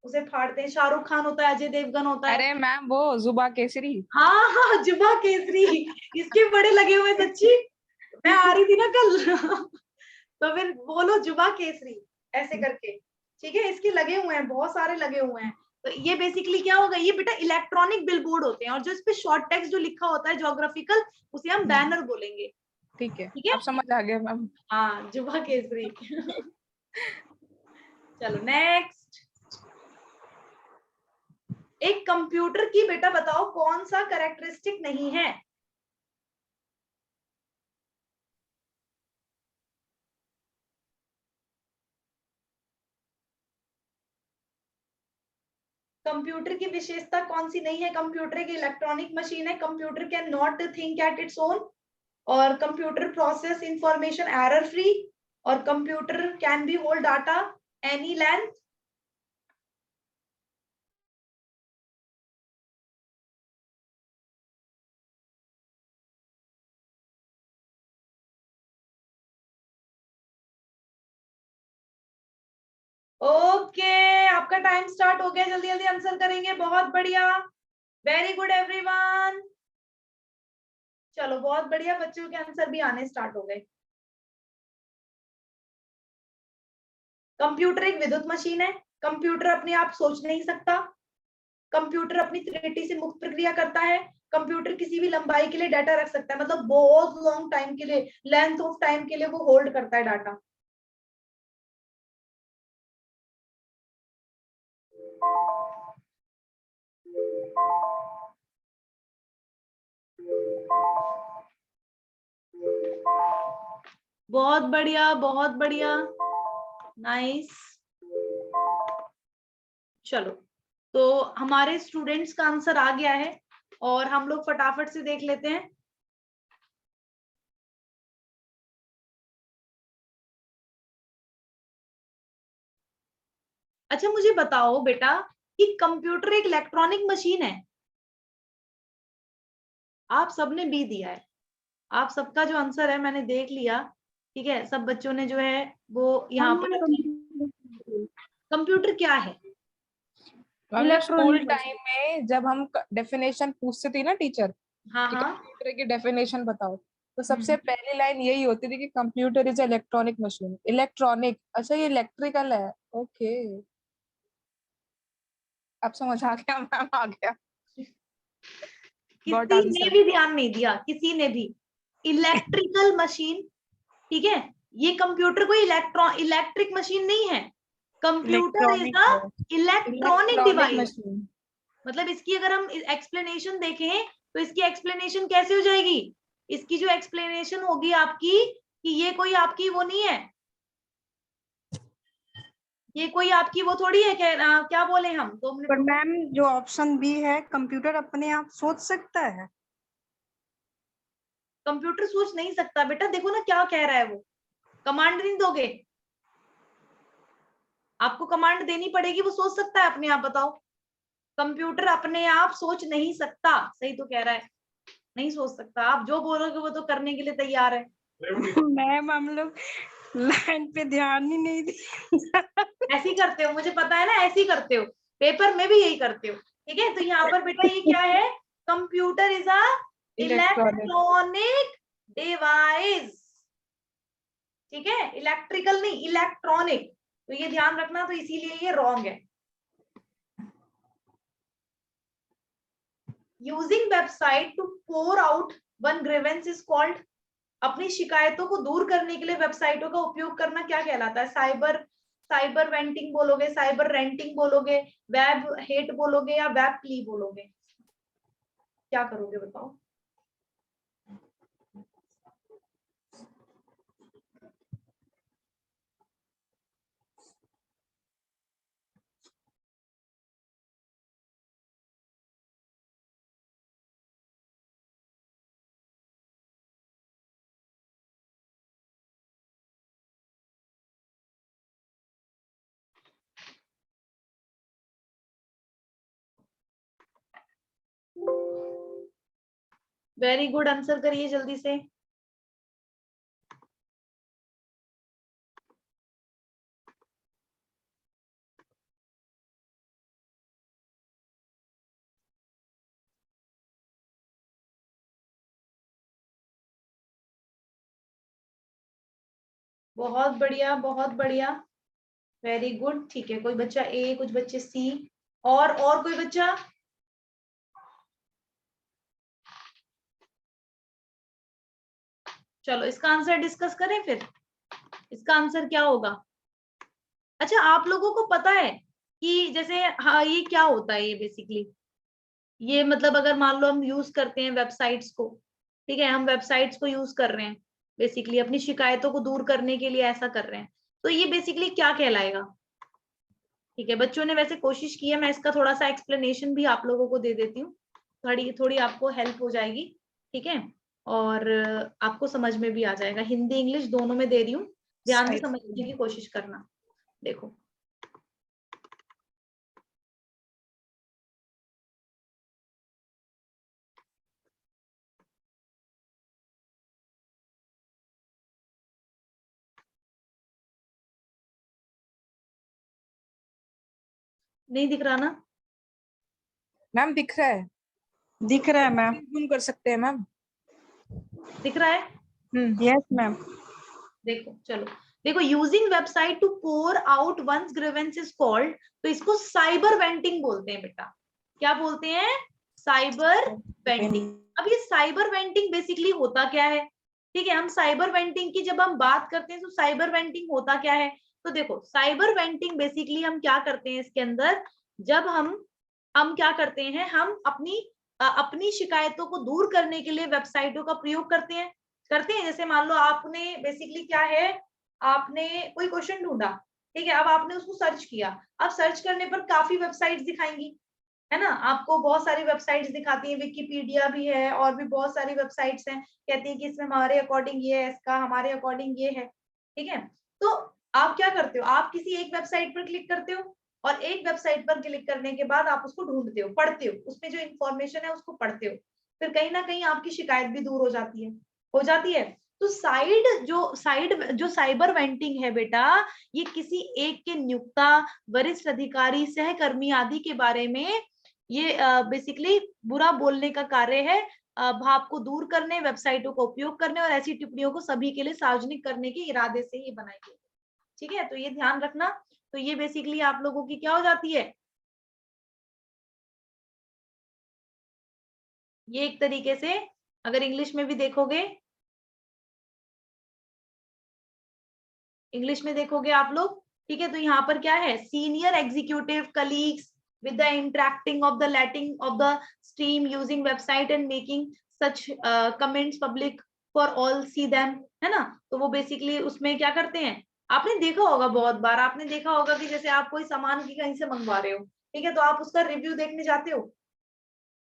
Speaker 1: उसे फाड़ते हैं, शाहरुख खान होता है, अजय देवगन होता है।
Speaker 2: अरे मैम वो जुबा केसरी।
Speaker 1: हाँ हाँ, जुबा केसरी, इसके बड़े लगे हुए हैं, सच्ची। मैं आ रही थी ना कल तो फिर बोलो जुबा केसरी ऐसे करके, ठीक है। इसके लगे हुए हैं, बहुत सारे लगे हुए हैं। तो ये बेसिकली क्या होगा, ये बेटा इलेक्ट्रॉनिक बिलबोर्ड होते हैं, और जो इस पे शॉर्ट टेक्स्ट जो लिखा होता है ज्योग्राफिकल, उसे हम बैनर बोलेंगे,
Speaker 2: ठीक है,
Speaker 1: ठीक है।
Speaker 2: अब समझ आ गया मैम।
Speaker 1: हाँ, जुबा केसरी चलो नेक्स्ट। एक कंप्यूटर की बेटा बताओ कौन सा कैरेक्टरिस्टिक नहीं है? कंप्यूटर की विशेषता कौन सी नहीं है? कंप्यूटर एक इलेक्ट्रॉनिक मशीन है, computer can not think at its own, और computer process information error free, और computer can be hold data any length. Okay, आपका टाइम स्टार्ट हो गया, जल्दी जल्दी आंसर करेंगे, बहुत बढ़िया, वेरी गुड एवरीवन। चलो बहुत बढ़िया, बच्चों के आंसर भी आने स्टार्ट हो गए। कंप्यूटर एक विद्युत मशीन है, कंप्यूटर अपने आप सोच नहीं सकता, कंप्यूटर अपनी त्रुटि से मुक्त प्रक्रिया करता है, कंप्यूटर किसी भी लंबाई के लिए डाटा रख सकता है, मतलब बहुत लॉन्ग टाइम के लिए, लेंथ ऑफ टाइम के लिए वो होल्ड करता है डाटा। बहुत बढ़िया, बहुत बढ़िया, नाइस। चलो, तो हमारे स्टूडेंट्स का आंसर आ गया है और हम लोग फटाफट से देख लेते हैं। अच्छा मुझे बताओ बेटा कि कंप्यूटर एक इलेक्ट्रॉनिक मशीन है? आप सबने बी दिया है, आप सबका जो आंसर है मैंने देख लिया, ठीक है, सब बच्चों ने जो है वो यहाँ पर। कंप्यूटर क्या है?
Speaker 2: स्कूल टाइम में जब हम डेफिनेशन पूछते थे ना टीचर,
Speaker 1: हाँ
Speaker 2: कि
Speaker 1: हाँ,
Speaker 2: कंप्यूटर की डेफिनेशन बताओ, तो सबसे पहली लाइन यही होती थी कि computer is electronic machine. Electronic, अच्छा ये इलेक्ट्रिकल है, ओके, अब समझ आ गया, मैम आ गया। गॉट
Speaker 1: किसी ने
Speaker 2: आंसर।
Speaker 1: भी ध्यान नहीं दिया, किसी ने भी। इलेक्ट्रिकल मशीन, ठीक है, ये कंप्यूटर कोई इलेक्ट्रिक मशीन नहीं है, कंप्यूटर इज
Speaker 2: इलेक्ट्रॉनिक
Speaker 1: अ
Speaker 2: है,
Speaker 1: इलेक्ट्रॉनिक
Speaker 2: इलेक्ट्रॉनिक
Speaker 1: डिवाइस।
Speaker 2: मशीन।
Speaker 1: मतलब इसकी अगर हम एक्सप्लेनेशन देखें तो इसकी एक्सप्लेनेशन कैसे हो जाएगी? इसकी जो एक्सप्लेनेशन होगी आपकी कि ये कोई आपकी वो नहीं है, ये कोई आपकी वो थोड़ी है, क्या बोले हम, 2 मिनट
Speaker 5: पर
Speaker 1: रुको।
Speaker 5: मैम जो ऑप्शन बी है, कंप्यूटर अपने आप सोच सकता है?
Speaker 1: कंप्यूटर सोच नहीं सकता बेटा, देखो ना क्या कह रहा है वो, कमांड नहीं दोगे, आपको कमांड देनी पड़ेगी, वो सोच सकता है अपने आप? बताओ, कंप्यूटर अपने आप सोच नहीं सकता, सही तो कह रहा है, नहीं सोच सकता, आप जो बोलोगे वो तो करने के लिए तैयार है।
Speaker 5: मैम हम लोग लाइन पे ध्यान ही नहीं दिया।
Speaker 1: ऐसे ही करते हो, मुझे पता है ना, ऐसे ही करते हो, पेपर में भी यही करते हो, ठीक है। तो यहाँ पर बेटा ये क्या है? Computer is a
Speaker 2: electronic.
Speaker 1: Electronic device, ठीक है, इलेक्ट्रिकल नहीं, इलेक्ट्रॉनिक, तो ये ध्यान रखना, तो इसीलिए ये रॉन्ग है। Using website to pour out one grievance is called, अपनी शिकायतों को दूर करने के लिए वेबसाइटों का उपयोग करना क्या कहलाता है? साइबर वेंटिंग बोलोगे, साइबर रेंटिंग बोलोगे, वेब हेट बोलोगे, या वेब प्ली बोलोगे? क्या करोगे बताओ? वेरी गुड, आंसर करिए जल्दी से। बहुत बढ़िया, बहुत बढ़िया, वेरी गुड, ठीक है, कोई बच्चा ए, कुछ बच्चे सी, और कोई बच्चा? चलो इसका आंसर डिस्कस करें फिर, इसका आंसर क्या होगा? अच्छा आप लोगों को पता है कि जैसे, हाँ ये क्या होता है, ये बेसिकली ये मतलब अगर मान लो हम यूज करते हैं वेबसाइट्स को, ठीक है, हम वेबसाइट्स को यूज कर रहे हैं बेसिकली अपनी शिकायतों को दूर करने के लिए, ऐसा कर रहे हैं, तो ये बेसिकली क्या कहलाएगा? ठीक है, बच्चों ने वैसे कोशिश की है, मैं इसका थोड़ा सा एक्सप्लेनेशन भी आप लोगों को दे देती हूँ, थोड़ी थोड़ी आपको हेल्प हो जाएगी। ठीक है, और आपको समझ में भी आ जाएगा, हिंदी इंग्लिश दोनों में दे रही हूँ, ध्यान से समझने की कोशिश करना। देखो, नहीं दिख रहा ना?
Speaker 2: मैम दिख रहा है,
Speaker 5: दिख रहा है मैम।
Speaker 2: जूम कर सकते हैं मैम।
Speaker 1: दिख रहा है?
Speaker 5: Yes ma'am.
Speaker 1: देखो, चलो देखो, using website to pour out one's grievance is called, तो इसको साइबर वेंटिंग बोलते हैं बेटा। क्या बोलते हैं? साइबर वेंटिंग। अब ये साइबर वेंटिंग बेसिकली होता क्या है? ठीक है, हम साइबर वेंटिंग की जब हम बात करते हैं तो साइबर वेंटिंग होता क्या है? तो देखो, साइबर वेंटिंग बेसिकली हम क्या करते हैं इसके अंदर, जब हम क्या करते हैं, हम अपनी शिकायतों को दूर करने के लिए वेबसाइटों का प्रयोग करते हैं। जैसे मान लो आपने बेसिकली क्या है, आपने कोई क्वेश्चन ढूंढा, ठीक है, अब आपने उसको सर्च किया, अब सर्च करने पर काफी वेबसाइट्स दिखाएंगी, है ना, आपको बहुत सारी वेबसाइट्स दिखाती हैं, विकिपीडिया भी है और भी बहुत सारी वेबसाइट्स हैं, कहती है कि इसमें हमारे अकॉर्डिंग ये है, इसका हमारे अकॉर्डिंग ये है। ठीक है, तो आप क्या करते हो, आप किसी एक वेबसाइट पर क्लिक करते हो और एक वेबसाइट पर क्लिक करने के बाद आप उसको ढूंढते हो, पढ़ते हो, उसमें जो इंफॉर्मेशन है उसको पढ़ते हो, फिर कहीं ना कहीं आपकी शिकायत भी दूर हो जाती है। तो जो साइबर वेंटिंग है बेटा, ये किसी एक के नियोक्ता, वरिष्ठ अधिकारी, सहकर्मी आदि के बारे में ये बेसिकली बुरा बोलने का कार्य है, भाव को दूर करने, वेबसाइटों का उपयोग करने और ऐसी टिप्पणियों को सभी के लिए सार्वजनिक करने के इरादे से ये बनाई गई। ठीक है, तो ये ध्यान रखना। तो ये बेसिकली आप लोगों की क्या हो जाती है, ये एक तरीके से अगर इंग्लिश में भी देखोगे, इंग्लिश में देखोगे आप लोग, ठीक है, तो यहाँ पर क्या है, senior executive colleagues with the interacting of the letting of the stream using website and making such comments public for all see them, है ना। तो वो बेसिकली उसमें क्या करते हैं, आपने देखा होगा, बहुत बार आपने देखा होगा कि जैसे आप कोई सामान की कहीं से मंगवा रहे हो, ठीक है, तो आप उसका रिव्यू देखने जाते हो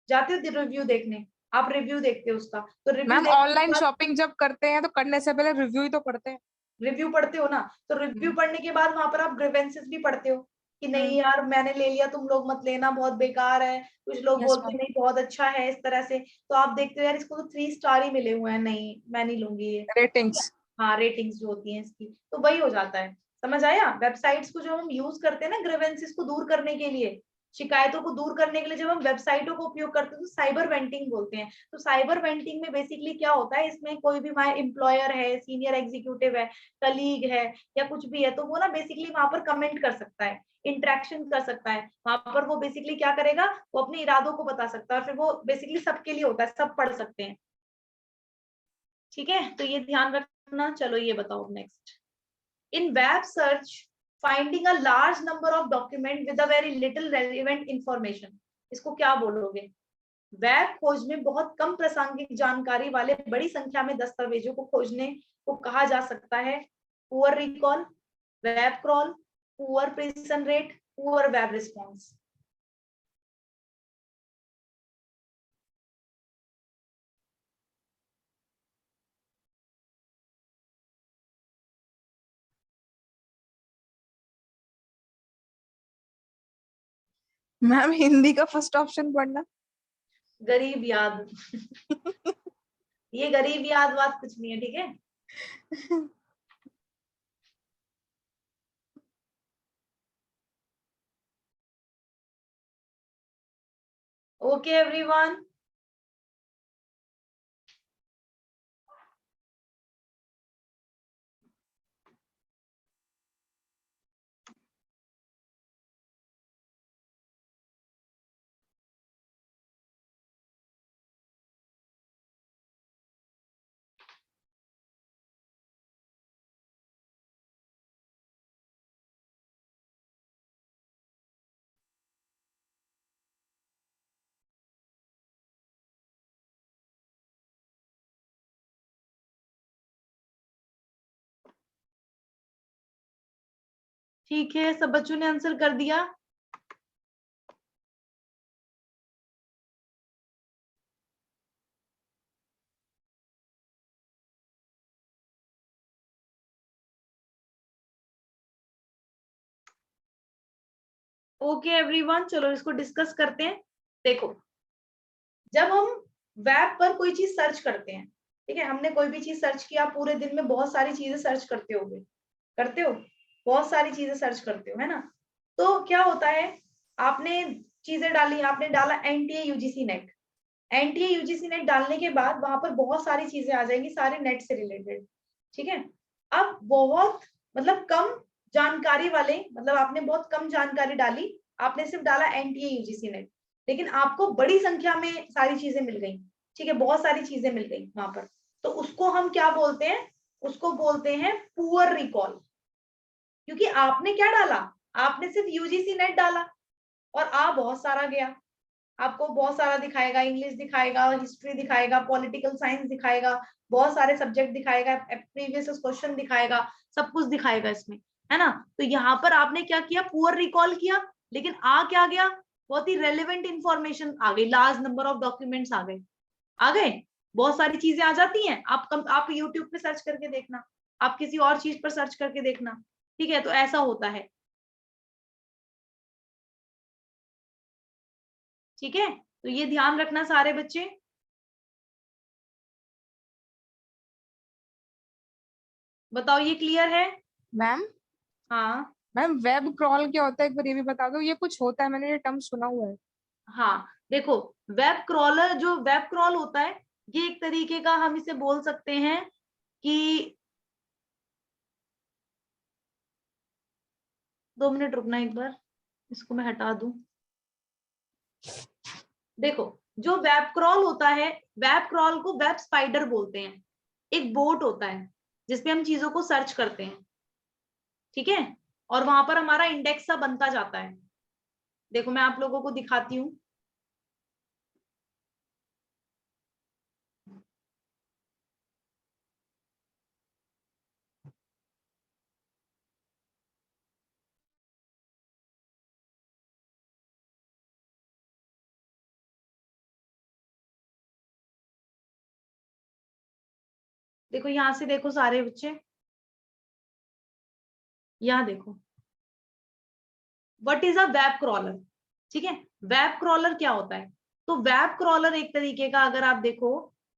Speaker 1: रिव्यू देखने, आप रिव्यू देखते हो उसका, तो रिव्यू
Speaker 2: मैम
Speaker 1: देखने के
Speaker 2: ऑनलाइन
Speaker 1: बाद
Speaker 2: शॉपिंग जब करते हैं तो करने से पहले रिव्यू ही तो पढ़ते हैं।
Speaker 1: रिव्यू पढ़ते हो ना, तो रिव्यू पढ़ने के बाद वहां पर आप ग्रीवेंसेस भी पढ़ते हो कि नहीं यार मैंने ले लिया, तुम लोग मत लेना, बहुत बेकार है, कुछ लोग
Speaker 2: यस
Speaker 1: बोलते
Speaker 2: मैम।
Speaker 1: हैं नहीं बहुत अच्छा है, इस तरह से। तो आप देखते हो यार इसको तो 3 स्टार ही मिले हुए हैं, नहीं मैं नहीं लूंगी ये।
Speaker 2: रेटिंग्स।
Speaker 1: हाँ, रेटिंग्स जो होती हैं इसकी, तो वही हो जाता है। समझ आया? वेबसाइट्स को जो हम यूज करते हैं ना ग्रीवेंसेस को दूर करने के लिए, शिकायतों को दूर करने के लिए जब हम वेबसाइटों का उपयोग करते हैं तो साइबर वेंटिंग बोलते हैं। तो साइबर वेंटिंग में बेसिकली क्या होता है, इसमें कोई भी हमारे एम्प्लॉयर है, सीनियर एग्जीक्यूटिव है, कलीग है या कुछ भी है, तो वो ना बेसिकली वहां पर कमेंट कर सकता है, इंटरेक्शन कर सकता है वहां पर। वो बेसिकली क्या करेगा, वो अपने इरादों को बता सकता है और फिर वो बेसिकली सबके लिए होता है, सब पढ़ सकते हैं। ठीक है, तो ये ध्यान रखना। चलो ये बताओ next, in web search finding a large number of document with a very little relevant information, इसको क्या बोलोगे? वेब खोज में बहुत कम प्रासंगिक जानकारी वाले बड़ी संख्या में दस्तावेजों को खोजने को कहा जा सकता है poor recall, web crawl, poor precision rate, poor web response.
Speaker 2: Ma'am Hindi का फर्स्ट ऑप्शन पढ़ना।
Speaker 1: गरीब याद ये गरीब याद बात कुछ नहीं है, ठीक है। Okay everyone. ठीक है, सब बच्चों ने आंसर कर दिया। ओके एवरीवन, चलो इसको डिस्कस करते हैं। देखो, जब हम वेब पर कोई चीज सर्च करते हैं, ठीक है, हमने कोई भी चीज सर्च किया, पूरे दिन में बहुत सारी चीजें सर्च करते होगे, करते हो, बहुत सारी चीजें सर्च करते हो, है ना। तो क्या होता है, आपने चीजें डाली, आपने डाला NTA UGC net. NTA UGC net डालने के बाद वहां पर बहुत सारी चीजें आ जाएंगी, सारे नेट से रिलेटेड, ठीक है। अब बहुत मतलब कम जानकारी वाले, मतलब आपने बहुत कम जानकारी डाली, आपने सिर्फ डाला एनटीए यूजीसी नेट, लेकिन आपको बड़ी संख्या में सारी चीजें मिल गई, ठीक है, बहुत सारी चीजें मिल गई वहां पर। तो उसको हम क्या बोलते हैं, उसको बोलते हैं पुअर रिकॉल। क्योंकि आपने क्या डाला, आपने सिर्फ यूजीसी नेट डाला और बहुत सारा गया, आपको बहुत सारा दिखाएगा, इंग्लिश दिखाएगा, हिस्ट्री दिखाएगा, पॉलिटिकल साइंस दिखाएगा, बहुत सारे सब्जेक्ट दिखाएगा, प्रीवियस क्वेश्चन दिखाएगा, सब कुछ दिखाएगा इसमें, है ना। तो यहाँ पर आपने क्या किया, पुअर रिकॉल किया, लेकिन क्या गया, बहुत ही रेलेवेंट इंफॉर्मेशन आ गई, लार्ज नंबर ऑफ डॉक्यूमेंट्स आ गए, बहुत सारी चीजें आ जाती हैं। आप यूट्यूब पे सर्च करके देखना, आप किसी और चीज पर सर्च करके देखना, ठीक है। तो ऐसा होता है, ठीक है। तो ये ध्यान रखना सारे बच्चे। बताओ, ये क्लियर है?
Speaker 2: मैम
Speaker 1: हाँ
Speaker 2: मैम वेब क्रॉल क्या होता है, एक बार ये भी बता दो। ये कुछ होता है, मैंने ये टर्म सुना हुआ है।
Speaker 1: हाँ, देखो, वेब क्रॉलर, जो वेब क्रॉल होता है, ये एक तरीके का हम इसे बोल सकते हैं कि 2 मिनट रुकना एक बार, इसको मैं हटा दूं। देखो, जो वेब क्रॉल होता है, वेब क्रॉल को वेब स्पाइडर बोलते हैं। एक बोट होता है जिसमें हम चीजों को सर्च करते हैं, ठीक है, और वहां पर हमारा इंडेक्स सा बनता जाता है। देखो, मैं आप लोगों को दिखाती हूँ। देखो, यहां से देखो सारे बच्चे, यहाँ देखो, what is a web crawler, ठीक है। वेब क्रॉलर क्या होता है, तो वेब क्रॉलर एक तरीके का, अगर आप देखो,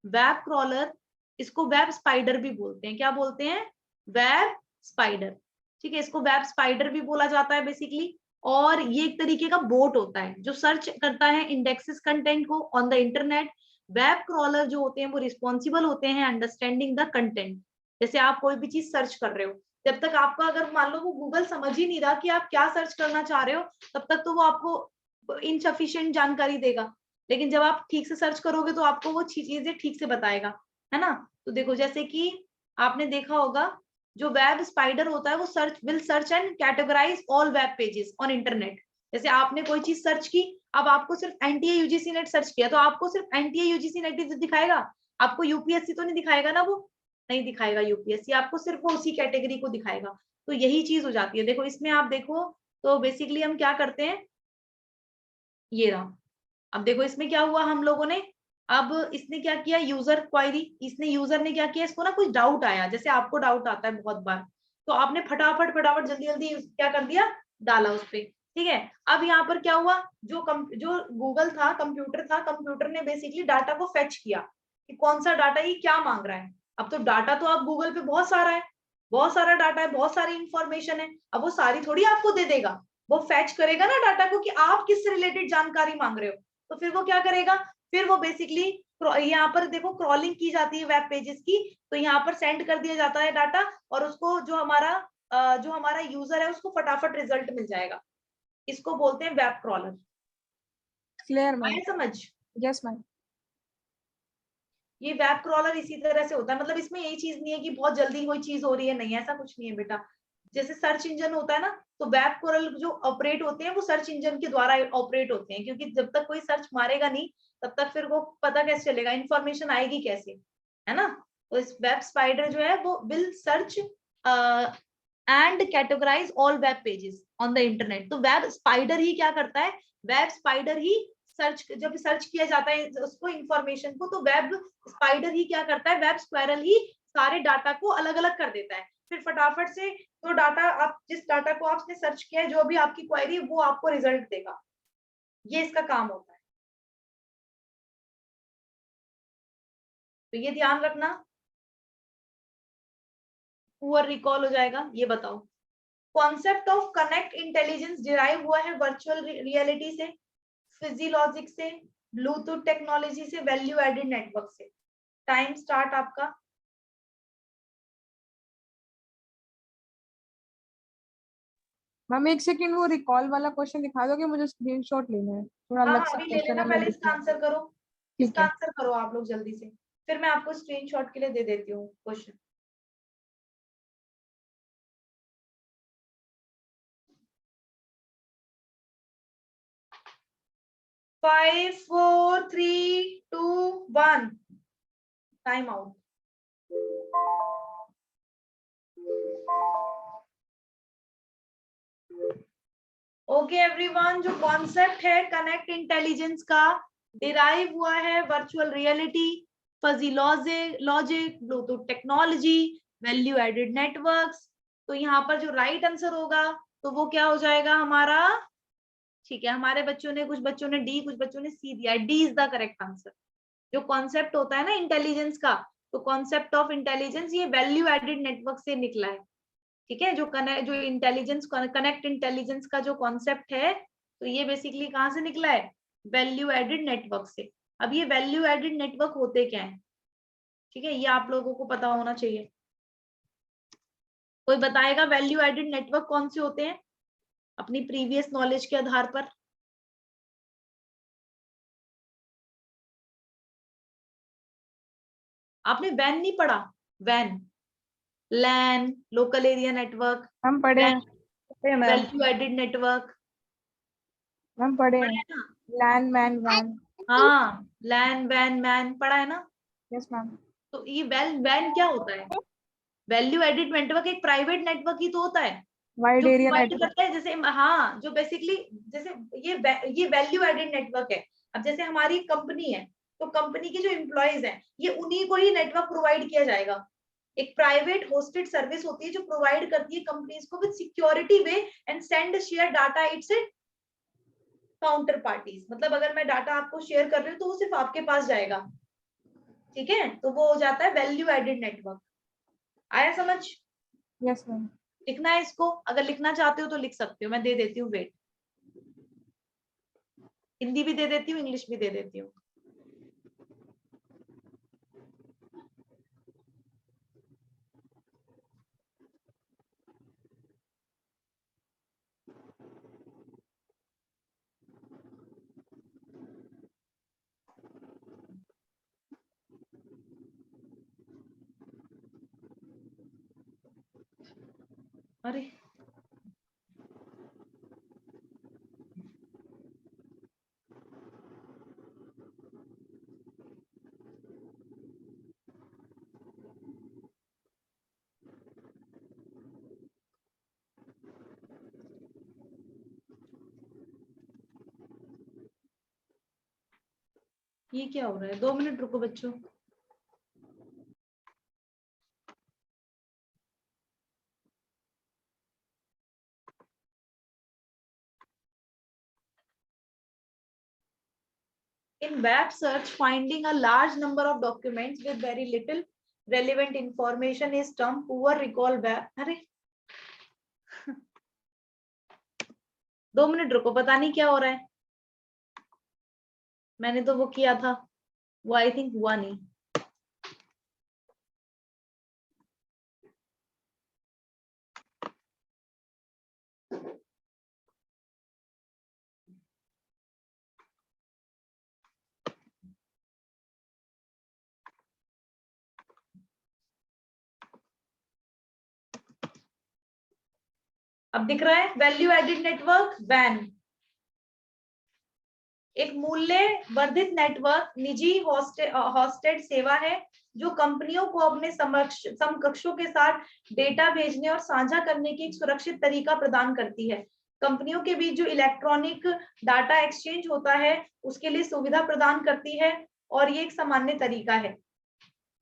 Speaker 1: वेब क्रॉलर, इसको वेब स्पाइडर भी बोलते हैं। क्या बोलते हैं? वेब स्पाइडर, ठीक है, इसको वेब स्पाइडर भी बोला जाता है बेसिकली। और ये एक तरीके का बोट होता है जो सर्च करता है, इंडेक्सेस कंटेंट को on the internet. Web crawler जो होते हैं वो रिस्पॉन्सिबल होते हैं अंडरस्टैंडिंग द कंटेंट। जैसे आप कोई भी चीज सर्च कर रहे हो, जब तक आपका, अगर मान लो वो गूगल समझ ही नहीं रहा कि आप क्या सर्च करना चाह रहे हो, तब तक तो वो आपको इनसफिशिएंट जानकारी देगा। लेकिन जब आप ठीक से सर्च करोगे तो आपको वो चीजें ठीक से बताएगा, है ना। तो देखो, जैसे कि आपने देखा होगा, जो वेब स्पाइडर होता है वो will search and categorise all web pages on internet. जैसे आपने कोई चीज सर्च की, अब आपको सिर्फ एनटीए यूजीसी नेट सर्च किया, तो आपको सिर्फ एनटीए यूजीसी नेट दिखाएगा, आपको यूपीएससी तो नहीं दिखाएगा ना, वो नहीं दिखाएगा यूपीएससी, आपको सिर्फ वो उसी कैटेगरी को दिखाएगा। तो यही चीज हो जाती है। देखो, इसमें आप देखो, तो बेसिकली हम क्या करते हैं, ये रहा। अब देखो, इसमें क्या हुआ हम लोगों ने, अब इसने क्या किया, यूजर क्वायरी, इसने यूजर ने क्या किया, इसको ना कुछ डाउट आया, जैसे आपको डाउट आता है बहुत बार, तो आपने फटाफट फटाफट जल्दी जल्दी क्या कर दिया, डाला उस पे, ठीक है। अब यहाँ पर क्या हुआ, जो गूगल था, कंप्यूटर ने बेसिकली डाटा को फेच किया कि कौन सा डाटा ये क्या मांग रहा है। अब तो डाटा तो आप गूगल पे बहुत सारा है, बहुत सारा डाटा है, बहुत सारी इंफॉर्मेशन है, अब वो सारी थोड़ी आपको दे देगा, वो फैच करेगा ना डाटा को कि आप किससे रिलेटेड जानकारी मांग रहे हो। तो फिर वो क्या करेगा, फिर वो बेसिकली यहाँ पर देखो क्रॉलिंग की जाती है वेब पेजेस की, तो यहाँ पर सेंड कर दिया जाता है डाटा, और उसको जो हमारा यूजर है उसको फटाफट रिजल्ट मिल जाएगा। इसको बोलते हैं वेब क्रॉलर।
Speaker 2: Clear ma'am?
Speaker 1: आया समझ?
Speaker 2: Yes ma'am.
Speaker 1: ये वेब क्रॉलर इसी तरह से होता है, मतलब इसमें यही चीज नहीं है कि बहुत जल्दी कोई चीज हो रही है, नहीं, ऐसा कुछ नहीं है बेटा। जैसे सर्च इंजन होता है ना, तो वेब क्रॉलर जो ऑपरेट होते हैं वो सर्च इंजन के द्वारा ऑपरेट होते हैं, क्योंकि जब तक कोई सर्च मारेगा नहीं, तब तक फिर वो पता कैसे चलेगा, इंफॉर्मेशन आएगी कैसे, है ना। तो इस वेब स्पाइडर जो है वो will search and categorise all web pages on the internet. तो वेब स्पाइडर ही क्या करता है, वेब स्पाइडर ही सर्च, जब सर्च किया जाता है उसको इंफॉर्मेशन को, तो वेब स्पाइडर ही क्या करता है, वेब स्क्वायरल ही सारे डाटा को अलग अलग कर देता है। फिर फटाफट से तो डाटा, आप जिस डाटा को आपने सर्च किया है, जो भी आपकी क्वेरी, वो आपको रिजल्ट देगा। ये इसका काम होता है, तो ये ध्यान रखना। पुअर रिकॉल हो जाएगा। ये बताओ, concept of connect intelligence derive हुआ है वर्चुअल रियलिटी से, फिजियोलॉजिक से, ब्लूटूथ टेक्नोलॉजी से, वैल्यू एडेड नेटवर्क से। टाइम स्टार्ट आपका।
Speaker 2: मैम एक सेकंड, वो रिकॉल वाला क्वेश्चन दिखा दोगे, मुझे स्क्रीनशॉट लेना है, थोड़ा
Speaker 1: हाँ
Speaker 2: अलग
Speaker 1: हाँ,
Speaker 2: सा
Speaker 1: अभी ले
Speaker 2: क्वेश्चन
Speaker 1: लेना,
Speaker 2: है, मैं
Speaker 1: पहले
Speaker 2: लिख
Speaker 1: इसका
Speaker 2: लूँ।
Speaker 1: आंसर करो।
Speaker 2: ठीक
Speaker 1: इसका
Speaker 2: है।
Speaker 1: आंसर करो आप लोग जल्दी से, फिर मैं आपको स्क्रीनशॉट के लिए दे देती हूँ question. Five four three two one, time out. Okay everyone, जो कॉन्सेप्ट है कनेक्ट इंटेलिजेंस का, डिराइव हुआ है virtual reality, fuzzy logic, Bluetooth technology, value added networks. तो यहाँ पर जो राइट आंसर होगा तो वो क्या हो जाएगा हमारा, ठीक है, हमारे बच्चों ने, कुछ बच्चों ने डी, कुछ बच्चों ने सी दिया। D is the correct answer. जो कॉन्सेप्ट होता है ना इंटेलिजेंस का, तो कॉन्सेप्ट ऑफ इंटेलिजेंस ये वैल्यू एडेड नेटवर्क से निकला है। ठीक है, जो इंटेलिजेंस, कनेक्ट इंटेलिजेंस का जो कॉन्सेप्ट है, तो ये बेसिकली कहाँ से निकला है, वैल्यू एडेड नेटवर्क से। अब ये वैल्यू एडेड नेटवर्क होते क्या है, ठीक है, ये आप लोगों को पता होना चाहिए। कोई बताएगा वैल्यू एडेड नेटवर्क कौन से होते हैं अपनी प्रीवियस नॉलेज के आधार पर? आपने वैन नहीं पढ़ा, वैन, लैन, लोकल एरिया नेटवर्क,
Speaker 2: हम पढ़े हैं मैम,
Speaker 1: वैल्यू एडेड नेटवर्क,
Speaker 2: हम पढ़े
Speaker 1: पढ़ा
Speaker 2: हैं।
Speaker 1: है ना?
Speaker 2: लैन मैन वैन।
Speaker 1: हाँ, लैन वैन मैन पढ़ा है ना?
Speaker 2: Yes ma'am.
Speaker 1: तो ये वैन क्या होता है, वैल्यू एडेड नेटवर्क एक प्राइवेट नेटवर्क ही तो होता है
Speaker 2: वाइड
Speaker 1: जो
Speaker 2: एरिया
Speaker 1: प्रोवाइड
Speaker 2: नेटवर्क।
Speaker 1: करता है, जैसे हाँ, जो बेसिकली जैसे ये वैल्यू एडेड नेटवर्क है। अब जैसे हमारी कंपनी है, तो कंपनी के जो एम्प्लॉयज हैं, ये उन्हीं को ही नेटवर्क प्रोवाइड किया जाएगा। एक प्राइवेट होस्टेड सर्विस होती है जो प्रोवाइड करती है कंपनीज को with security way and send share data it's counter parties. मतलब अगर मैं डाटा आपको शेयर कर रही हूँ तो वो सिर्फ आपके पास जाएगा, ठीक है, तो वो हो जाता है वैल्यू एडेड नेटवर्क। आया समझ?
Speaker 2: Yes ma'am.
Speaker 1: लिखना है इसको, अगर लिखना चाहते हो तो लिख सकते हो, मैं दे देती हूँ, वेट, हिंदी भी दे देती हूँ, इंग्लिश भी दे देती हूँ। अरे ये क्या हो रहा है, 2 मिनट रुको बच्चों। In web search, finding a large number of documents with very little relevant information is termed poor recall web। अरे 2 मिनट रुको, पता नहीं क्या हो रहा है, मैंने तो वो किया था, वो आई थिंक हुआ नहीं। अब दिख रहा है वैल्यू एडेड नेटवर्क वैन। एक मूल्य वर्धित नेटवर्क निजी होस्टेड सेवा है जो कंपनियों को अपने समकक्षों के साथ डेटा भेजने और साझा करने की एक सुरक्षित तरीका प्रदान करती है। कंपनियों के बीच जो इलेक्ट्रॉनिक डाटा एक्सचेंज होता है उसके लिए सुविधा प्रदान करती है और ये एक सामान्य तरीका है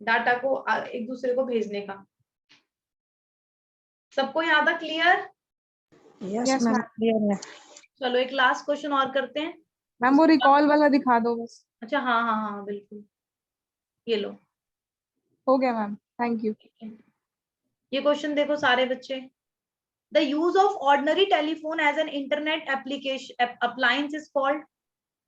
Speaker 1: डाटा को एक दूसरे को भेजने का। सबको यहाँ तक क्लियर?
Speaker 5: यस मैम क्लियर है।
Speaker 1: चलो एक लास्ट क्वेश्चन और करते हैं।
Speaker 2: मैम वो रिकॉल वाला दिखा दो बस।
Speaker 1: अच्छा हाँ हाँ हाँ बिल्कुल, ये लो,
Speaker 2: हो गया मैम, थैंक यू।
Speaker 1: ये क्वेश्चन देखो सारे बच्चे। The use of ordinary telephone as an internet application appliance is called.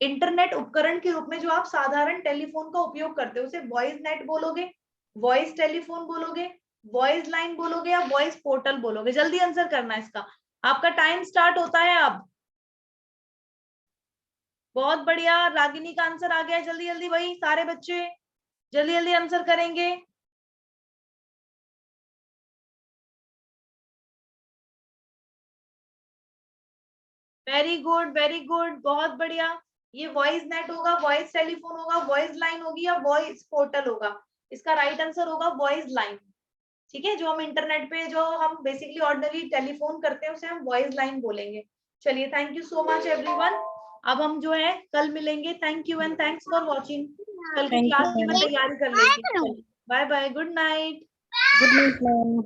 Speaker 1: Internet उपकरण के रूप में जो आप साधारण टेलीफोन का उपयोग करते हो उसे वॉइस नेट बोलोगे, वॉइस टेलीफोन बोलोगे, वॉइस लाइन बोलोगे या वॉइस पोर्टल बोलोगे? जल्दी आंसर करना है इसका, आपका टाइम स्टार्ट होता है अब। बहुत बढ़िया, रागिनी का आंसर आ गया। जल्दी जल्दी भाई सारे बच्चे जल्दी जल्दी आंसर करेंगे। वेरी गुड वेरी गुड, बहुत बढ़िया। ये वॉइस नेट होगा, वॉइस टेलीफोन होगा, वॉइस लाइन होगी या वॉइस पोर्टल होगा? इसका राइट आंसर होगा वॉइस लाइन। ठीक है, जो हम इंटरनेट पे जो हम बेसिकली ऑर्डिनरी टेलीफोन करते हैं उसे हम वॉइस लाइन बोलेंगे। चलिए thank you so much everyone. अब हम जो है कल मिलेंगे। Thank you and thanks for watching. कल की
Speaker 5: Thank
Speaker 1: क्लास
Speaker 5: you,
Speaker 1: की मैं तैयारी कर लेती हूँ। Bye bye, good night.
Speaker 5: Good night ma'am.